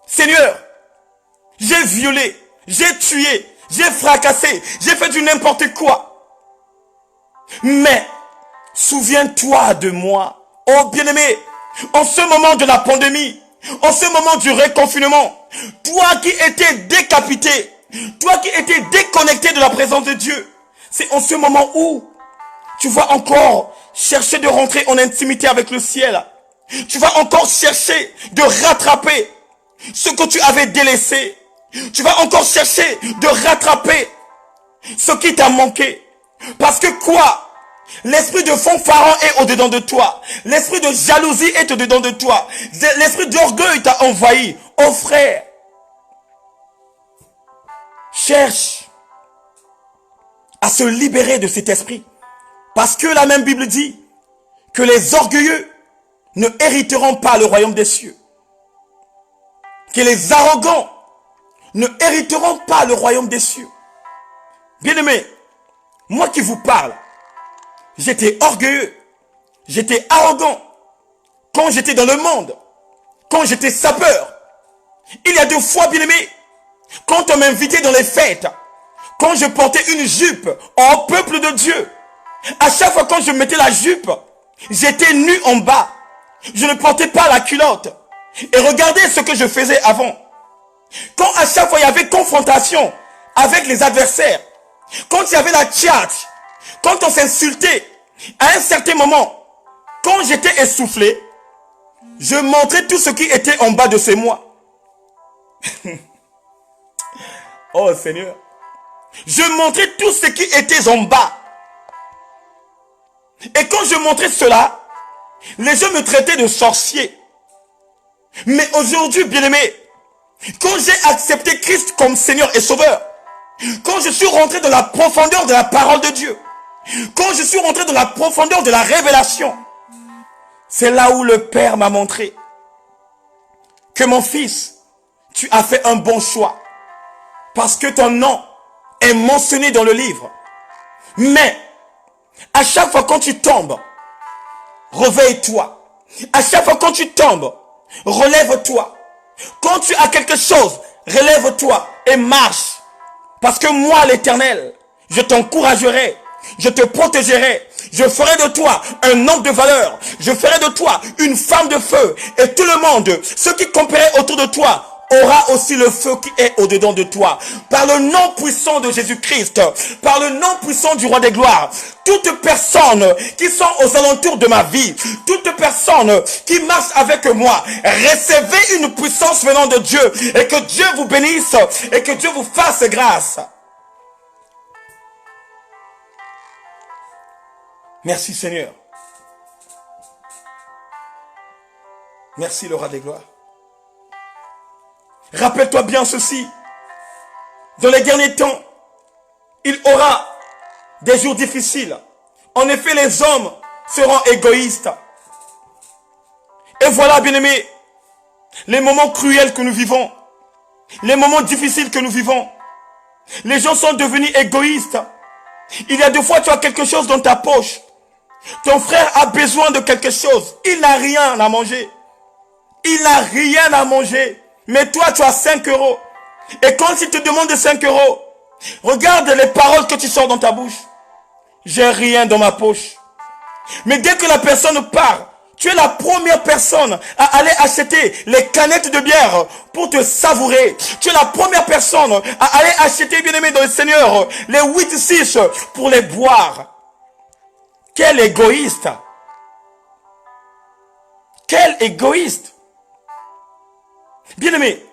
[SPEAKER 3] Seigneur, j'ai violé, j'ai tué, j'ai fracassé, j'ai fait du n'importe quoi. Mais, souviens-toi de moi. Oh bien-aimé, en ce moment de la pandémie, en ce moment du reconfinement, toi qui étais décapité, toi qui étais déconnecté de la présence de Dieu, c'est en ce moment où tu vas encore chercher de rentrer en intimité avec le ciel. Tu vas encore chercher de rattraper ce que tu avais délaissé. Tu vas encore chercher de rattraper ce qui t'a manqué. Parce que quoi? L'esprit de fanfaron est au-dedans de toi. L'esprit de jalousie est au-dedans de toi. L'esprit d'orgueil t'a envahi. Oh frère, cherche à se libérer de cet esprit. Parce que la même Bible dit que les orgueilleux ne hériteront pas le royaume des cieux. Que les arrogants ne hériteront pas le royaume des cieux. Bien-aimé, moi qui vous parle, j'étais orgueilleux, j'étais arrogant quand j'étais dans le monde, quand j'étais sapeur. Il y a 2 fois, bien-aimé, quand on m'invitait dans les fêtes, quand je portais une jupe au peuple de Dieu, à chaque fois quand je mettais la jupe, j'étais nu en bas. Je ne portais pas la culotte. Et regardez ce que je faisais avant. Quand à chaque fois il y avait confrontation avec les adversaires, quand il y avait la tchatch, quand on s'insultait, à un certain moment, quand j'étais essoufflé, je montrais tout ce qui était en bas de chez moi. Oh Seigneur, je montrais tout ce qui était en bas. Et quand je montrais cela, les gens me traitaient de sorcier. Mais aujourd'hui, bien-aimé, quand j'ai accepté Christ comme Seigneur et Sauveur, quand je suis rentré dans la profondeur de la parole de Dieu, quand je suis rentré dans la profondeur de la révélation, c'est là où le Père m'a montré que mon fils, tu as fait un bon choix parce que ton nom est mentionné dans le livre. Mais à chaque fois quand tu tombes, réveille-toi. À chaque fois quand tu tombes, relève-toi. Quand tu as quelque chose, relève-toi et marche. Parce que moi, l'Éternel, je t'encouragerai, je te protégerai, je ferai de toi un homme de valeur, je ferai de toi une femme de feu, et tout le monde, ceux qui camperaient autour de toi, aura aussi le feu qui est au-dedans de toi. Par le nom puissant de Jésus-Christ, par le nom puissant du Roi des Gloires, toute personne qui sont aux alentours de ma vie, toute personne qui marche avec moi, recevez une puissance venant de Dieu, et que Dieu vous bénisse, et que Dieu vous fasse grâce. Merci Seigneur. Merci le Roi des Gloires. Rappelle-toi bien ceci. Dans les derniers temps, il aura des jours difficiles. En effet, les hommes seront égoïstes. Et voilà, bien-aimés, les moments cruels que nous vivons, les moments difficiles que nous vivons. Les gens sont devenus égoïstes. Il y a des fois, tu as quelque chose dans ta poche. Ton frère a besoin de quelque chose. Il n'a rien à manger. Il n'a rien à manger. Mais toi, tu as 5 euros. Et quand il te demande 5 euros, regarde les paroles que tu sors dans ta bouche. J'ai rien dans ma poche. Mais dès que la personne part, tu es la première personne à aller acheter les canettes de bière pour te savourer. Tu es la première personne à aller acheter, bien-aimé dans le Seigneur, les 8-6 pour les boire. Quel égoïste! Quel égoïste! Bien-aimé,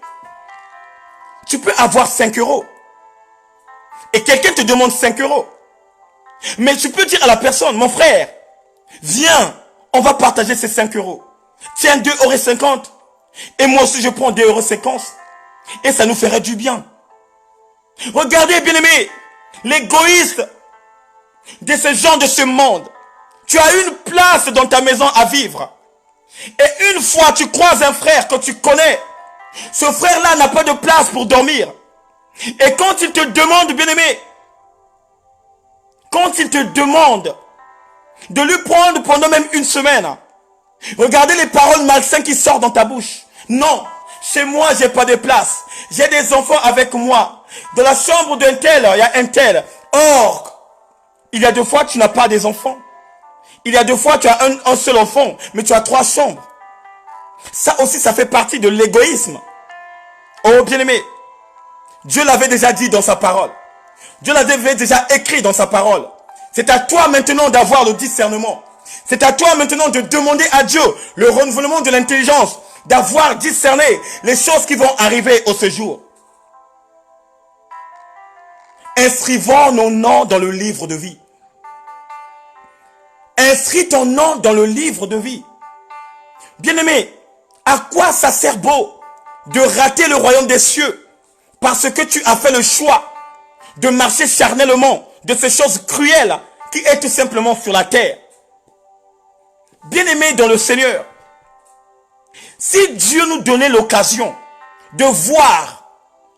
[SPEAKER 3] tu peux avoir 5 euros et quelqu'un te demande 5 euros. Mais tu peux dire à la personne, mon frère, viens, on va partager ces 5 euros. Tiens, 2,50 € et moi aussi je prends 2,50 € et ça nous ferait du bien. Regardez, bien-aimé, l'égoïste de ce genre de ce monde. Tu as une place dans ta maison à vivre. Et une fois tu croises un frère que tu connais, ce frère-là n'a pas de place pour dormir. Et quand il te demande, bien-aimé, quand il te demande de lui prendre pendant même une semaine, regardez les paroles malsaines qui sortent dans ta bouche. Non, chez moi, j'ai pas de place. J'ai des enfants avec moi. Dans la chambre d'un tel, il y a un tel. Or, il y a des fois, tu n'as pas des enfants. Il y a des fois, tu as un seul enfant, mais tu as 3 chambres. Ça aussi, ça fait partie de l'égoïsme. Oh, bien-aimé, Dieu l'avait déjà dit dans sa parole. Dieu l'avait déjà écrit dans sa parole. C'est à toi maintenant d'avoir le discernement. C'est à toi maintenant de demander à Dieu le renouvellement de l'intelligence, d'avoir discerné les choses qui vont arriver au séjour. Inscrivons nos noms dans le livre de vie. Inscris ton nom dans le livre de vie. Bien-aimé, à quoi ça sert beau de rater le royaume des cieux parce que tu as fait le choix de marcher charnellement de ces choses cruelles qui est tout simplement sur la terre. Bien-aimé dans le Seigneur, si Dieu nous donnait l'occasion de voir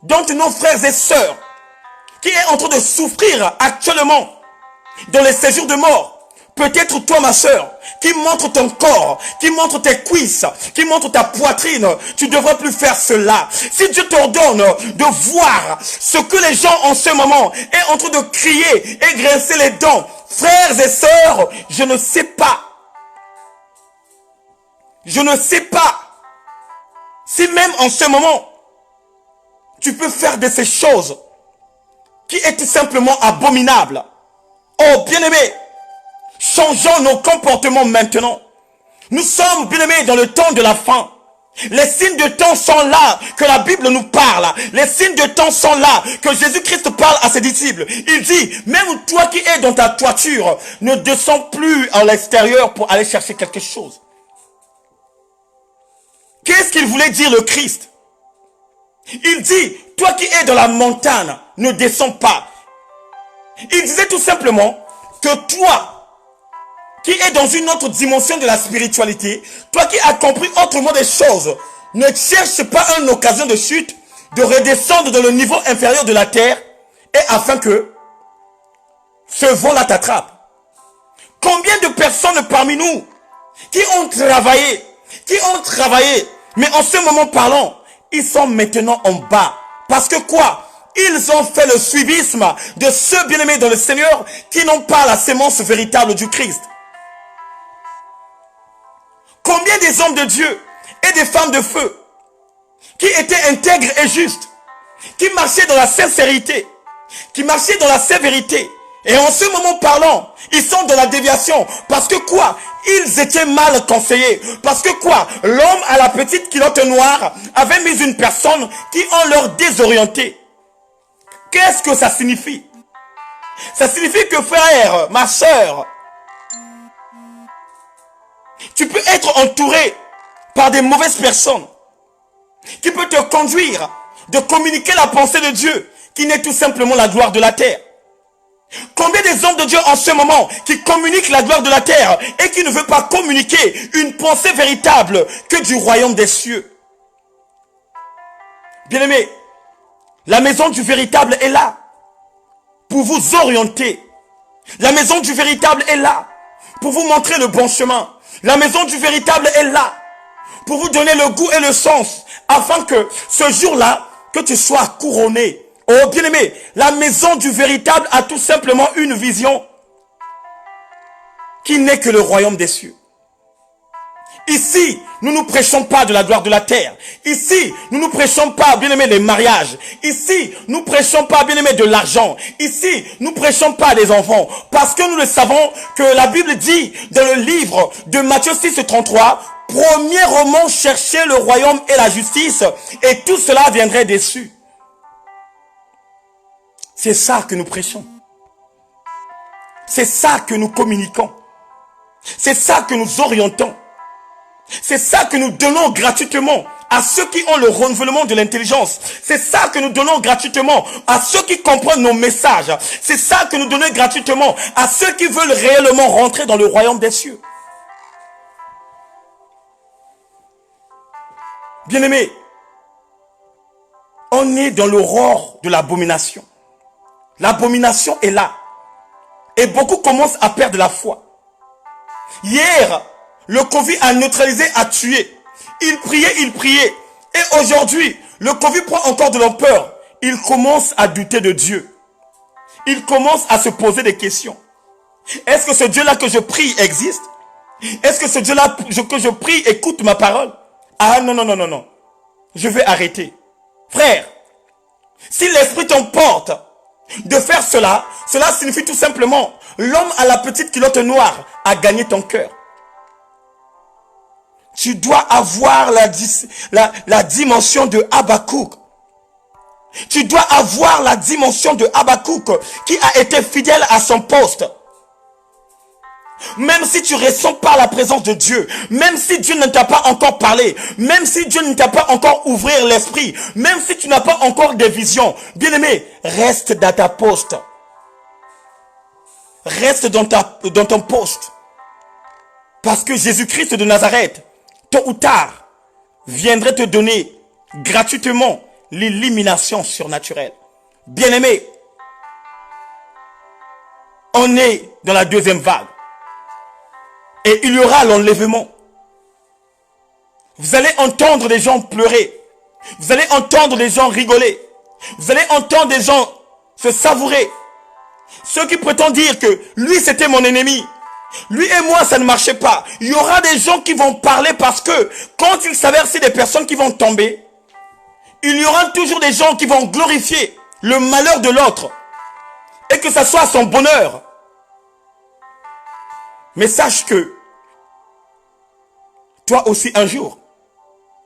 [SPEAKER 3] dans nos frères et sœurs qui est en train de souffrir actuellement dans les séjours de mort, peut-être toi, ma sœur, qui montre ton corps, qui montre tes cuisses, qui montre ta poitrine, tu ne devrais plus faire cela. Si Dieu t'ordonne de voir ce que les gens en ce moment est en train de crier et grincer les dents, frères et sœurs, je ne sais pas. Je ne sais pas si même en ce moment, tu peux faire de ces choses qui est tout simplement abominables. Oh, bien-aimé, changeons nos comportements maintenant. Nous sommes, bien-aimés, dans le temps de la fin. Les signes de temps sont là, que la Bible nous parle. Les signes de temps sont là, que Jésus-Christ parle à ses disciples. Il dit, même toi qui es dans ta toiture, ne descends plus à l'extérieur pour aller chercher quelque chose. Qu'est-ce qu'il voulait dire le Christ? Il dit, toi qui es dans la montagne, ne descend pas. Il disait tout simplement que toi, qui es dans une autre dimension de la spiritualité, toi qui as compris autrement des choses, ne cherche pas une occasion de chute, de redescendre dans le niveau inférieur de la terre, et afin que ce vol-là t'attrape. Combien de personnes parmi nous qui ont travaillé, mais en ce moment parlant, ils sont maintenant en bas. Parce que quoi? Ils ont fait le suivisme de ceux bien-aimés dans le Seigneur qui n'ont pas la sémence véritable du Christ. Combien des hommes de Dieu et des femmes de feu qui étaient intègres et justes, qui marchaient dans la sincérité, qui marchaient dans la sévérité, et en ce moment parlant, ils sont dans la déviation. Parce que quoi? Ils étaient mal conseillés. Parce que quoi? L'homme à la petite culotte noire avait mis une personne qui en leur désorienté. Qu'est-ce que ça signifie? Ça signifie que frère, ma soeur, tu peux être entouré par des mauvaises personnes qui peuvent te conduire de communiquer la pensée de Dieu, qui n'est tout simplement la gloire de la terre. Combien des hommes de Dieu en ce moment qui communiquent la gloire de la terre et qui ne veulent pas communiquer une pensée véritable que du royaume des cieux? Bien-aimés, la maison du véritable est là pour vous orienter. La maison du véritable est là pour vous montrer le bon chemin. La maison du véritable est là pour vous donner le goût et le sens, afin que ce jour-là, que tu sois couronné. Oh bien-aimé, la maison du véritable a tout simplement une vision qui n'est que le royaume des cieux. Ici, nous ne prêchons pas de la gloire de la terre. Ici, nous ne prêchons pas, bien-aimé, les mariages. Ici, nous ne prêchons pas, bien-aimé, de l'argent. Ici, nous ne prêchons pas des enfants. Parce que nous le savons que la Bible dit dans le livre de Matthieu 6:33, premièrement, cherchez le royaume et la justice, et tout cela viendrait dessus. C'est ça que nous prêchons. C'est ça que nous communiquons. C'est ça que nous orientons. C'est ça que nous donnons gratuitement à ceux qui ont le renouvellement de l'intelligence. C'est ça que nous donnons gratuitement à ceux qui comprennent nos messages. C'est ça que nous donnons gratuitement à ceux qui veulent réellement rentrer dans le royaume des cieux. Bien-aimés, on est dans l'aurore de l'abomination. L'abomination est là. Et beaucoup commencent à perdre la foi. Hier, le Covid a neutralisé, a tué. Il priait. Et aujourd'hui, le Covid prend encore de l'ampleur. Il commence à douter de Dieu. Il commence à se poser des questions. Est-ce que ce Dieu-là que je prie existe? Est-ce que ce Dieu-là que je prie écoute ma parole? Ah non. Je vais arrêter. Frère, si l'esprit t'emporte de faire cela, cela signifie tout simplement l'homme à la petite culotte noire a gagné ton cœur. Tu dois avoir la dimension de Habakkuk. Tu dois avoir la dimension de Habakkuk qui a été fidèle à son poste. Même si tu ressens pas la présence de Dieu, même si Dieu ne t'a pas encore parlé, même si Dieu ne t'a pas encore ouvert l'esprit, même si tu n'as pas encore des visions, bien-aimé, reste dans ta poste. Reste dans ton poste. Parce que Jésus-Christ de Nazareth, tôt ou tard, viendrait te donner gratuitement l'illumination surnaturelle. Bien-aimé, on est dans la deuxième vague. Et il y aura l'enlèvement. Vous allez entendre des gens pleurer. Vous allez entendre des gens rigoler. Vous allez entendre des gens se savourer. Ceux qui prétendent dire que lui c'était mon ennemi. Lui et moi ça ne marchait pas. Il y aura des gens qui vont parler parce que quand il s'avère c'est des personnes qui vont tomber, il y aura toujours des gens qui vont glorifier le malheur de l'autre. Et que ça soit son bonheur. Mais sache que toi aussi un jour,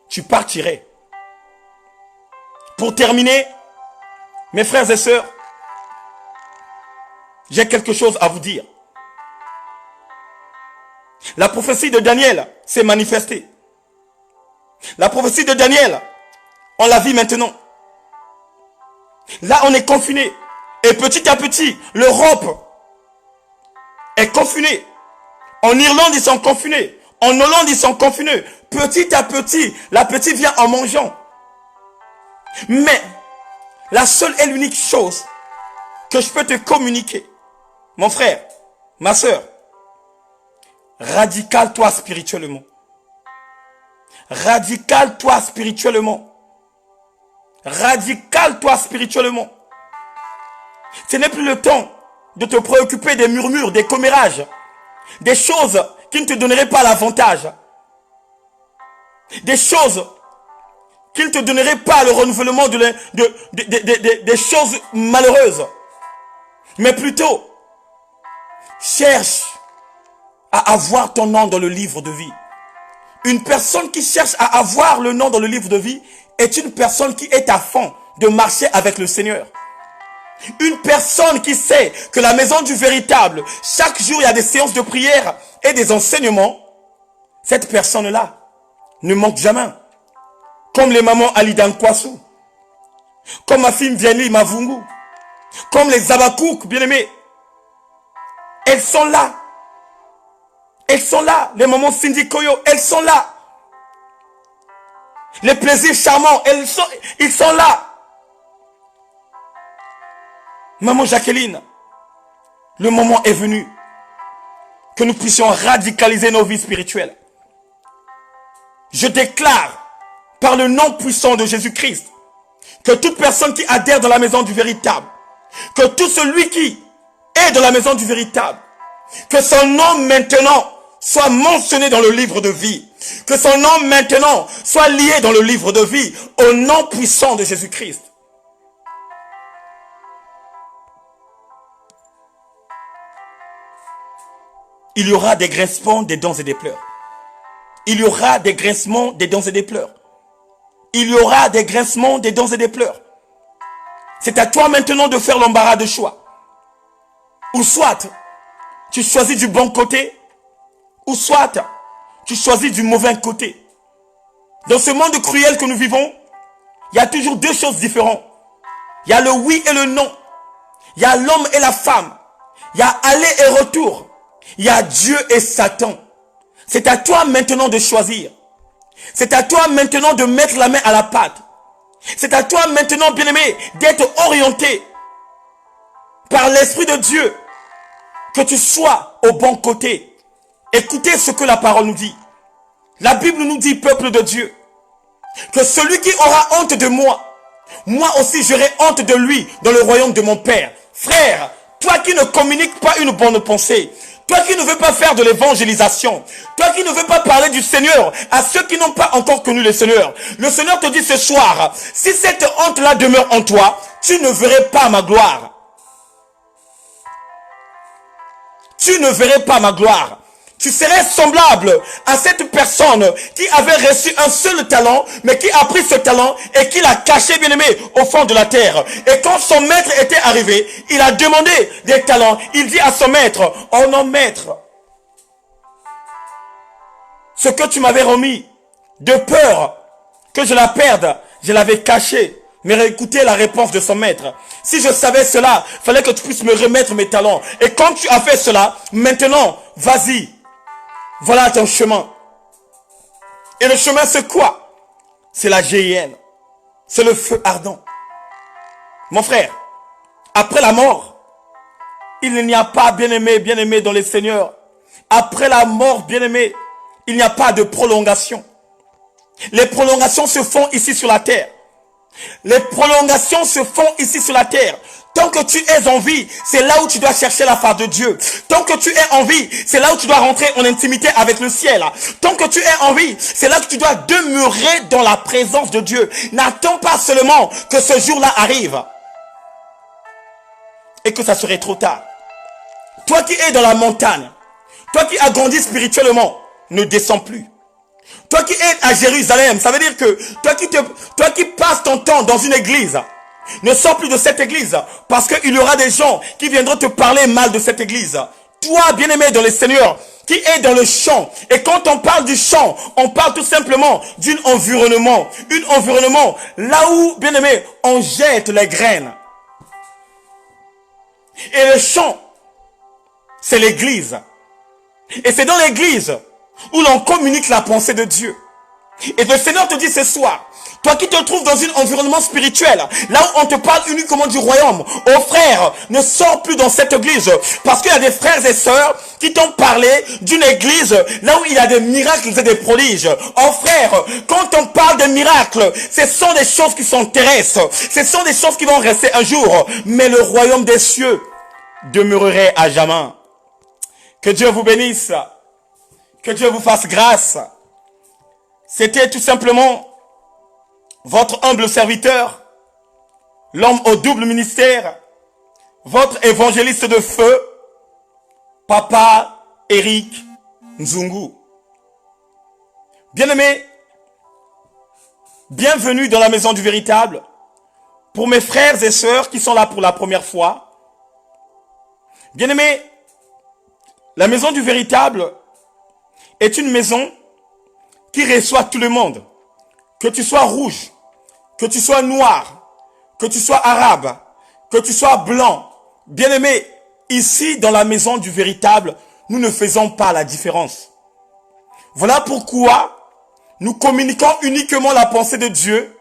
[SPEAKER 3] tu partirais. Pour terminer, mes frères et sœurs, j'ai quelque chose à vous dire. La prophétie de Daniel s'est manifestée. La prophétie de Daniel, on la vit maintenant. Là, on est confiné. Et petit à petit, l'Europe est confinée. En Irlande, ils sont confinés. En Hollande, ils sont confinés. Petit à petit, l'appétit vient en mangeant. Mais, la seule et l'unique chose que je peux te communiquer, mon frère, ma soeur, radical-toi spirituellement. Radical-toi spirituellement. Radical-toi spirituellement. Ce n'est plus le temps de te préoccuper des murmures, des commérages, des choses qui ne te donneraient pas l'avantage, des choses qui ne te donneraient pas le renouvellement des choses malheureuses, mais plutôt cherche à avoir ton nom dans le livre de vie. Une personne qui cherche à avoir le nom dans le livre de vie est une personne qui est à fond de marcher avec le Seigneur. Une personne qui sait que la maison du véritable, chaque jour il y a des séances de prière et des enseignements, cette personne-là ne manque jamais. Comme les mamans Alidan Kwasu, comme ma fille Vianney Mavungu, comme les Abakouk, bien-aimés. Elles sont là. Elles sont là. Les mamans Cindy Koyo, elles sont là. Les plaisirs charmants, ils sont là. Maman Jacqueline, le moment est venu que nous puissions radicaliser nos vies spirituelles. Je déclare par le nom puissant de Jésus-Christ que toute personne qui adhère dans la maison du véritable, que tout celui qui est dans la maison du véritable, que son nom maintenant soit mentionné dans le livre de vie, que son nom maintenant soit lié dans le livre de vie au nom puissant de Jésus-Christ. Il y aura des grincements, des dents et des pleurs. Il y aura des grincements, des dents et des pleurs. Il y aura des grincements, des dents et des pleurs. C'est à toi maintenant de faire l'embarras de choix. Ou soit, tu choisis du bon côté, ou soit, tu choisis du mauvais côté. Dans ce monde cruel que nous vivons, il y a toujours deux choses différentes. Il y a le oui et le non. Il y a l'homme et la femme. Il y a aller et retour. Il y a Dieu et Satan. C'est à toi maintenant de choisir. C'est à toi maintenant de mettre la main à la pâte. C'est à toi maintenant, bien-aimé, d'être orienté par l'Esprit de Dieu. Que tu sois au bon côté. Écoutez ce que la parole nous dit. La Bible nous dit, peuple de Dieu, que celui qui aura honte de moi, moi aussi j'aurai honte de lui dans le royaume de mon Père. Frère, toi qui ne communiques pas une bonne pensée, toi qui ne veux pas faire de l'évangélisation, toi qui ne veux pas parler du Seigneur à ceux qui n'ont pas encore connu le Seigneur te dit ce soir, si cette honte-là demeure en toi, tu ne verrais pas ma gloire. Tu ne verrais pas ma gloire. Tu serais semblable à cette personne qui avait reçu un seul talent, mais qui a pris ce talent et qui l'a caché, bien aimé, au fond de la terre. Et quand son maître était arrivé, il a demandé des talents. Il dit à son maître, oh non maître, ce que tu m'avais remis, de peur que je la perde, je l'avais caché. Mais écoutez la réponse de son maître. Si je savais cela, il fallait que tu puisses me remettre mes talents. Et quand tu as fait cela, maintenant, vas-y. Voilà ton chemin. Et le chemin, c'est quoi? C'est la GIN. C'est le feu ardent. Mon frère, après la mort, il n'y a pas, bien-aimé dans les seigneurs. Après la mort, bien-aimé, il n'y a pas de prolongation. Les prolongations se font ici sur la terre. Les prolongations se font ici sur la terre. Tant que tu es en vie, c'est là où tu dois chercher la face de Dieu. Tant que tu es en vie, c'est là où tu dois rentrer en intimité avec le ciel. Tant que tu es en vie, c'est là que tu dois demeurer dans la présence de Dieu. N'attends pas seulement que ce jour-là arrive et que ça serait trop tard. Toi qui es dans la montagne, toi qui as grandi spirituellement, ne descends plus. Toi qui es à Jérusalem, ça veut dire que toi qui passes ton temps dans une église, ne sors plus de cette église, parce qu'il y aura des gens qui viendront te parler mal de cette église. Toi, bien-aimé dans le Seigneur, qui est dans le champ, et quand on parle du champ, on parle tout simplement d'un environnement. Un environnement là où, bien-aimé, on jette les graines. Et le chant, c'est l'église. Et c'est dans l'église où l'on communique la pensée de Dieu. Et le Seigneur te dit ce soir, toi qui te trouves dans un environnement spirituel, là où on te parle uniquement du royaume, oh frère, ne sors plus dans cette église, parce qu'il y a des frères et sœurs qui t'ont parlé d'une église, là où il y a des miracles et des prodiges. Oh frère, quand on parle de miracles, ce sont des choses qui sont terrestres, ce sont des choses qui vont rester un jour, mais le royaume des cieux demeurerait à jamais. Que Dieu vous bénisse, que Dieu vous fasse grâce. C'était tout simplement votre humble serviteur, l'homme au double ministère, votre évangéliste de feu, Papa Eric Nzungu. Bien-aimés, bienvenue dans la maison du véritable. Pour mes frères et sœurs qui sont là pour la première fois, bien-aimés, la maison du véritable est une maison qui reçoit tout le monde. Que tu sois rouge, que tu sois noir, que tu sois arabe, que tu sois blanc. Bien-aimé, ici dans la maison du véritable, nous ne faisons pas la différence. Voilà pourquoi nous communiquons uniquement la pensée de Dieu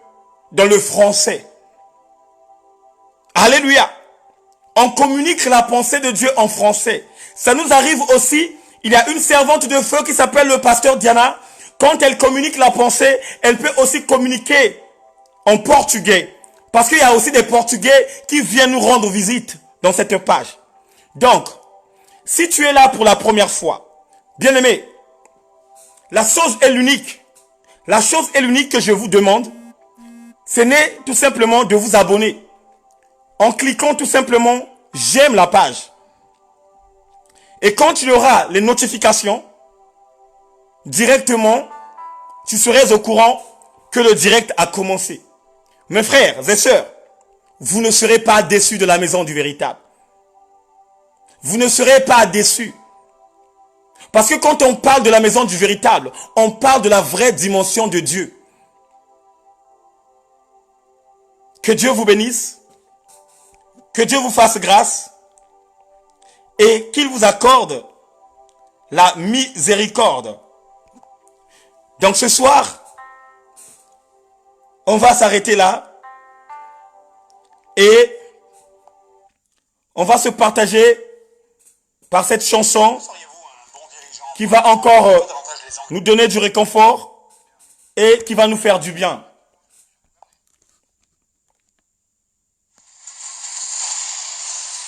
[SPEAKER 3] dans le français. Alléluia. On communique la pensée de Dieu en français. Ça nous arrive aussi, il y a une servante de feu qui s'appelle le pasteur Diana. Quand elle communique la pensée, elle peut aussi communiquer en portugais. Parce qu'il y a aussi des Portugais qui viennent nous rendre visite dans cette page. Donc, si tu es là pour la première fois, bien-aimé, la chose est l'unique. La chose est l'unique que je vous demande, ce n'est tout simplement de vous abonner. En cliquant tout simplement, j'aime la page. Et quand tu auras les notifications, directement, tu serais au courant que le direct a commencé. Mes frères et sœurs, vous ne serez pas déçus de la maison du véritable. Vous ne serez pas déçus. Parce que quand on parle de la maison du véritable, on parle de la vraie dimension de Dieu. Que Dieu vous bénisse, que Dieu vous fasse grâce et qu'il vous accorde la miséricorde. Donc ce soir, on va s'arrêter là et on va se partager par cette chanson qui va encore nous donner du réconfort et qui va nous faire du bien.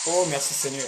[SPEAKER 3] Oh, merci Seigneur.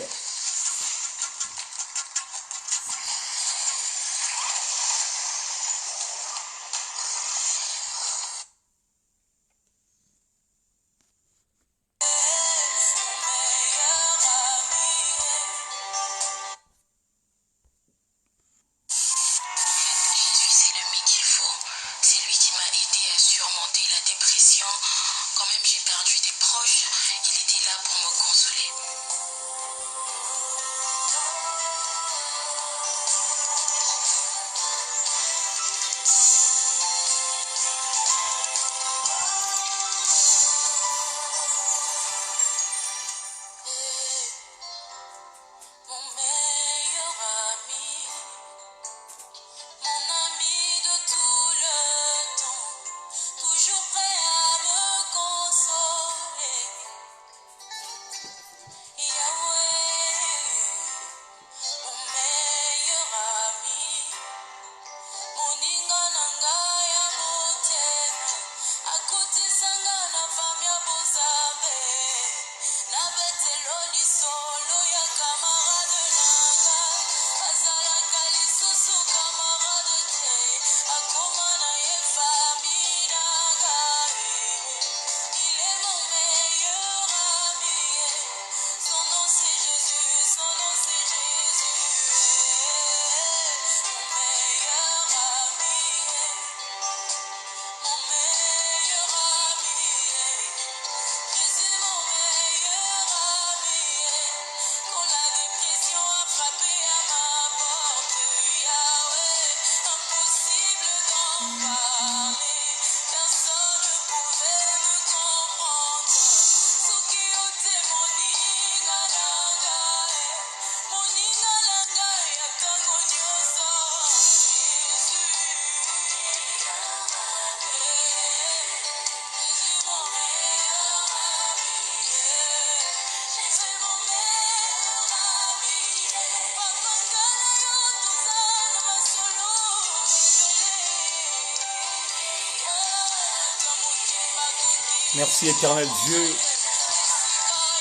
[SPEAKER 3] Merci éternel Dieu.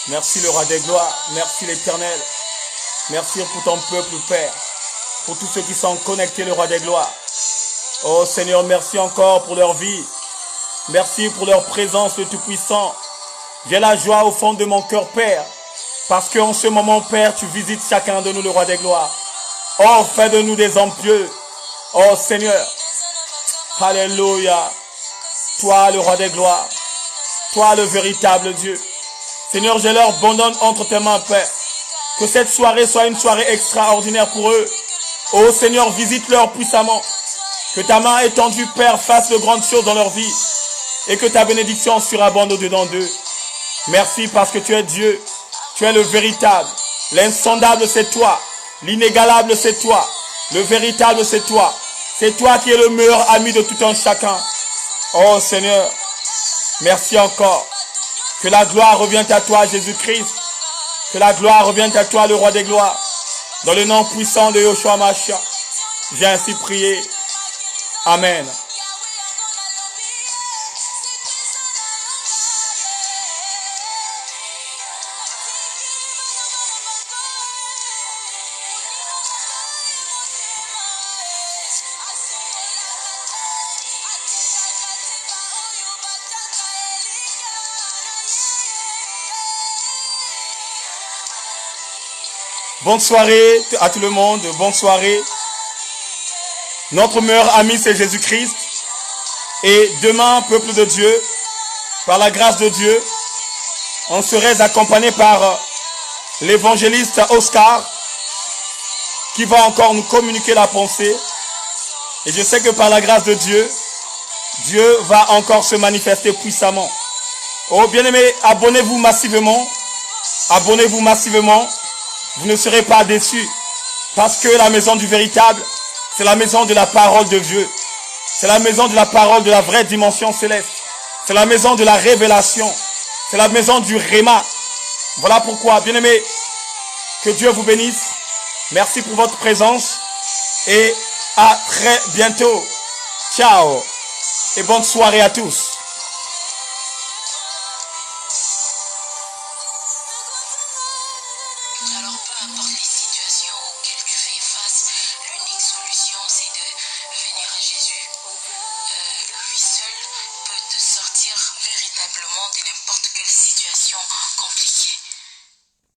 [SPEAKER 3] Merci le roi des gloires. Merci l'éternel. Merci pour ton peuple, Père. Pour tous ceux qui sont connectés, le roi des gloires. Oh Seigneur, merci encore pour leur vie. Merci pour leur présence, le Tout-Puissant. J'ai la joie au fond de mon cœur, Père. Parce qu'en ce moment, Père, tu visites chacun de nous, le roi des gloires. Oh, fais de nous des hommes pieux. Oh Seigneur. Alléluia. Toi, le roi des gloires. Toi, le véritable Dieu. Seigneur, je leur abandonne entre tes mains, Père. Que cette soirée soit une soirée extraordinaire pour eux. Oh Seigneur, visite-leur puissamment. Que ta main étendue, Père, fasse de grandes choses dans leur vie. Et que ta bénédiction surabonde au-dedans d'eux. Merci parce que tu es Dieu. Tu es le véritable. L'insondable, c'est toi. L'inégalable, c'est toi. Le véritable, c'est toi. C'est toi qui es le meilleur ami de tout un chacun. Oh Seigneur, merci encore. Que la gloire revienne à toi, Jésus-Christ. Que la gloire revienne à toi, le roi des gloires. Dans le nom puissant de Yoshua Mashiach, j'ai ainsi prié. Amen. Bonne soirée à tout le monde, bonne soirée. Notre meilleur ami, c'est Jésus-Christ. Et demain, peuple de Dieu, par la grâce de Dieu, on serait accompagné par l'évangéliste Oscar, qui va encore nous communiquer la pensée. Et je sais que par la grâce de Dieu, Dieu va encore se manifester puissamment. Oh bien-aimés, abonnez-vous massivement. Abonnez-vous massivement. Vous ne serez pas déçus. Parce que la maison du véritable, c'est la maison de la parole de Dieu. C'est la maison de la parole de la vraie dimension céleste. C'est la maison de la révélation. C'est la maison du Réma. Voilà pourquoi, bien-aimés, que Dieu vous bénisse. Merci pour votre présence. Et à très bientôt. Ciao. Et bonne soirée à tous.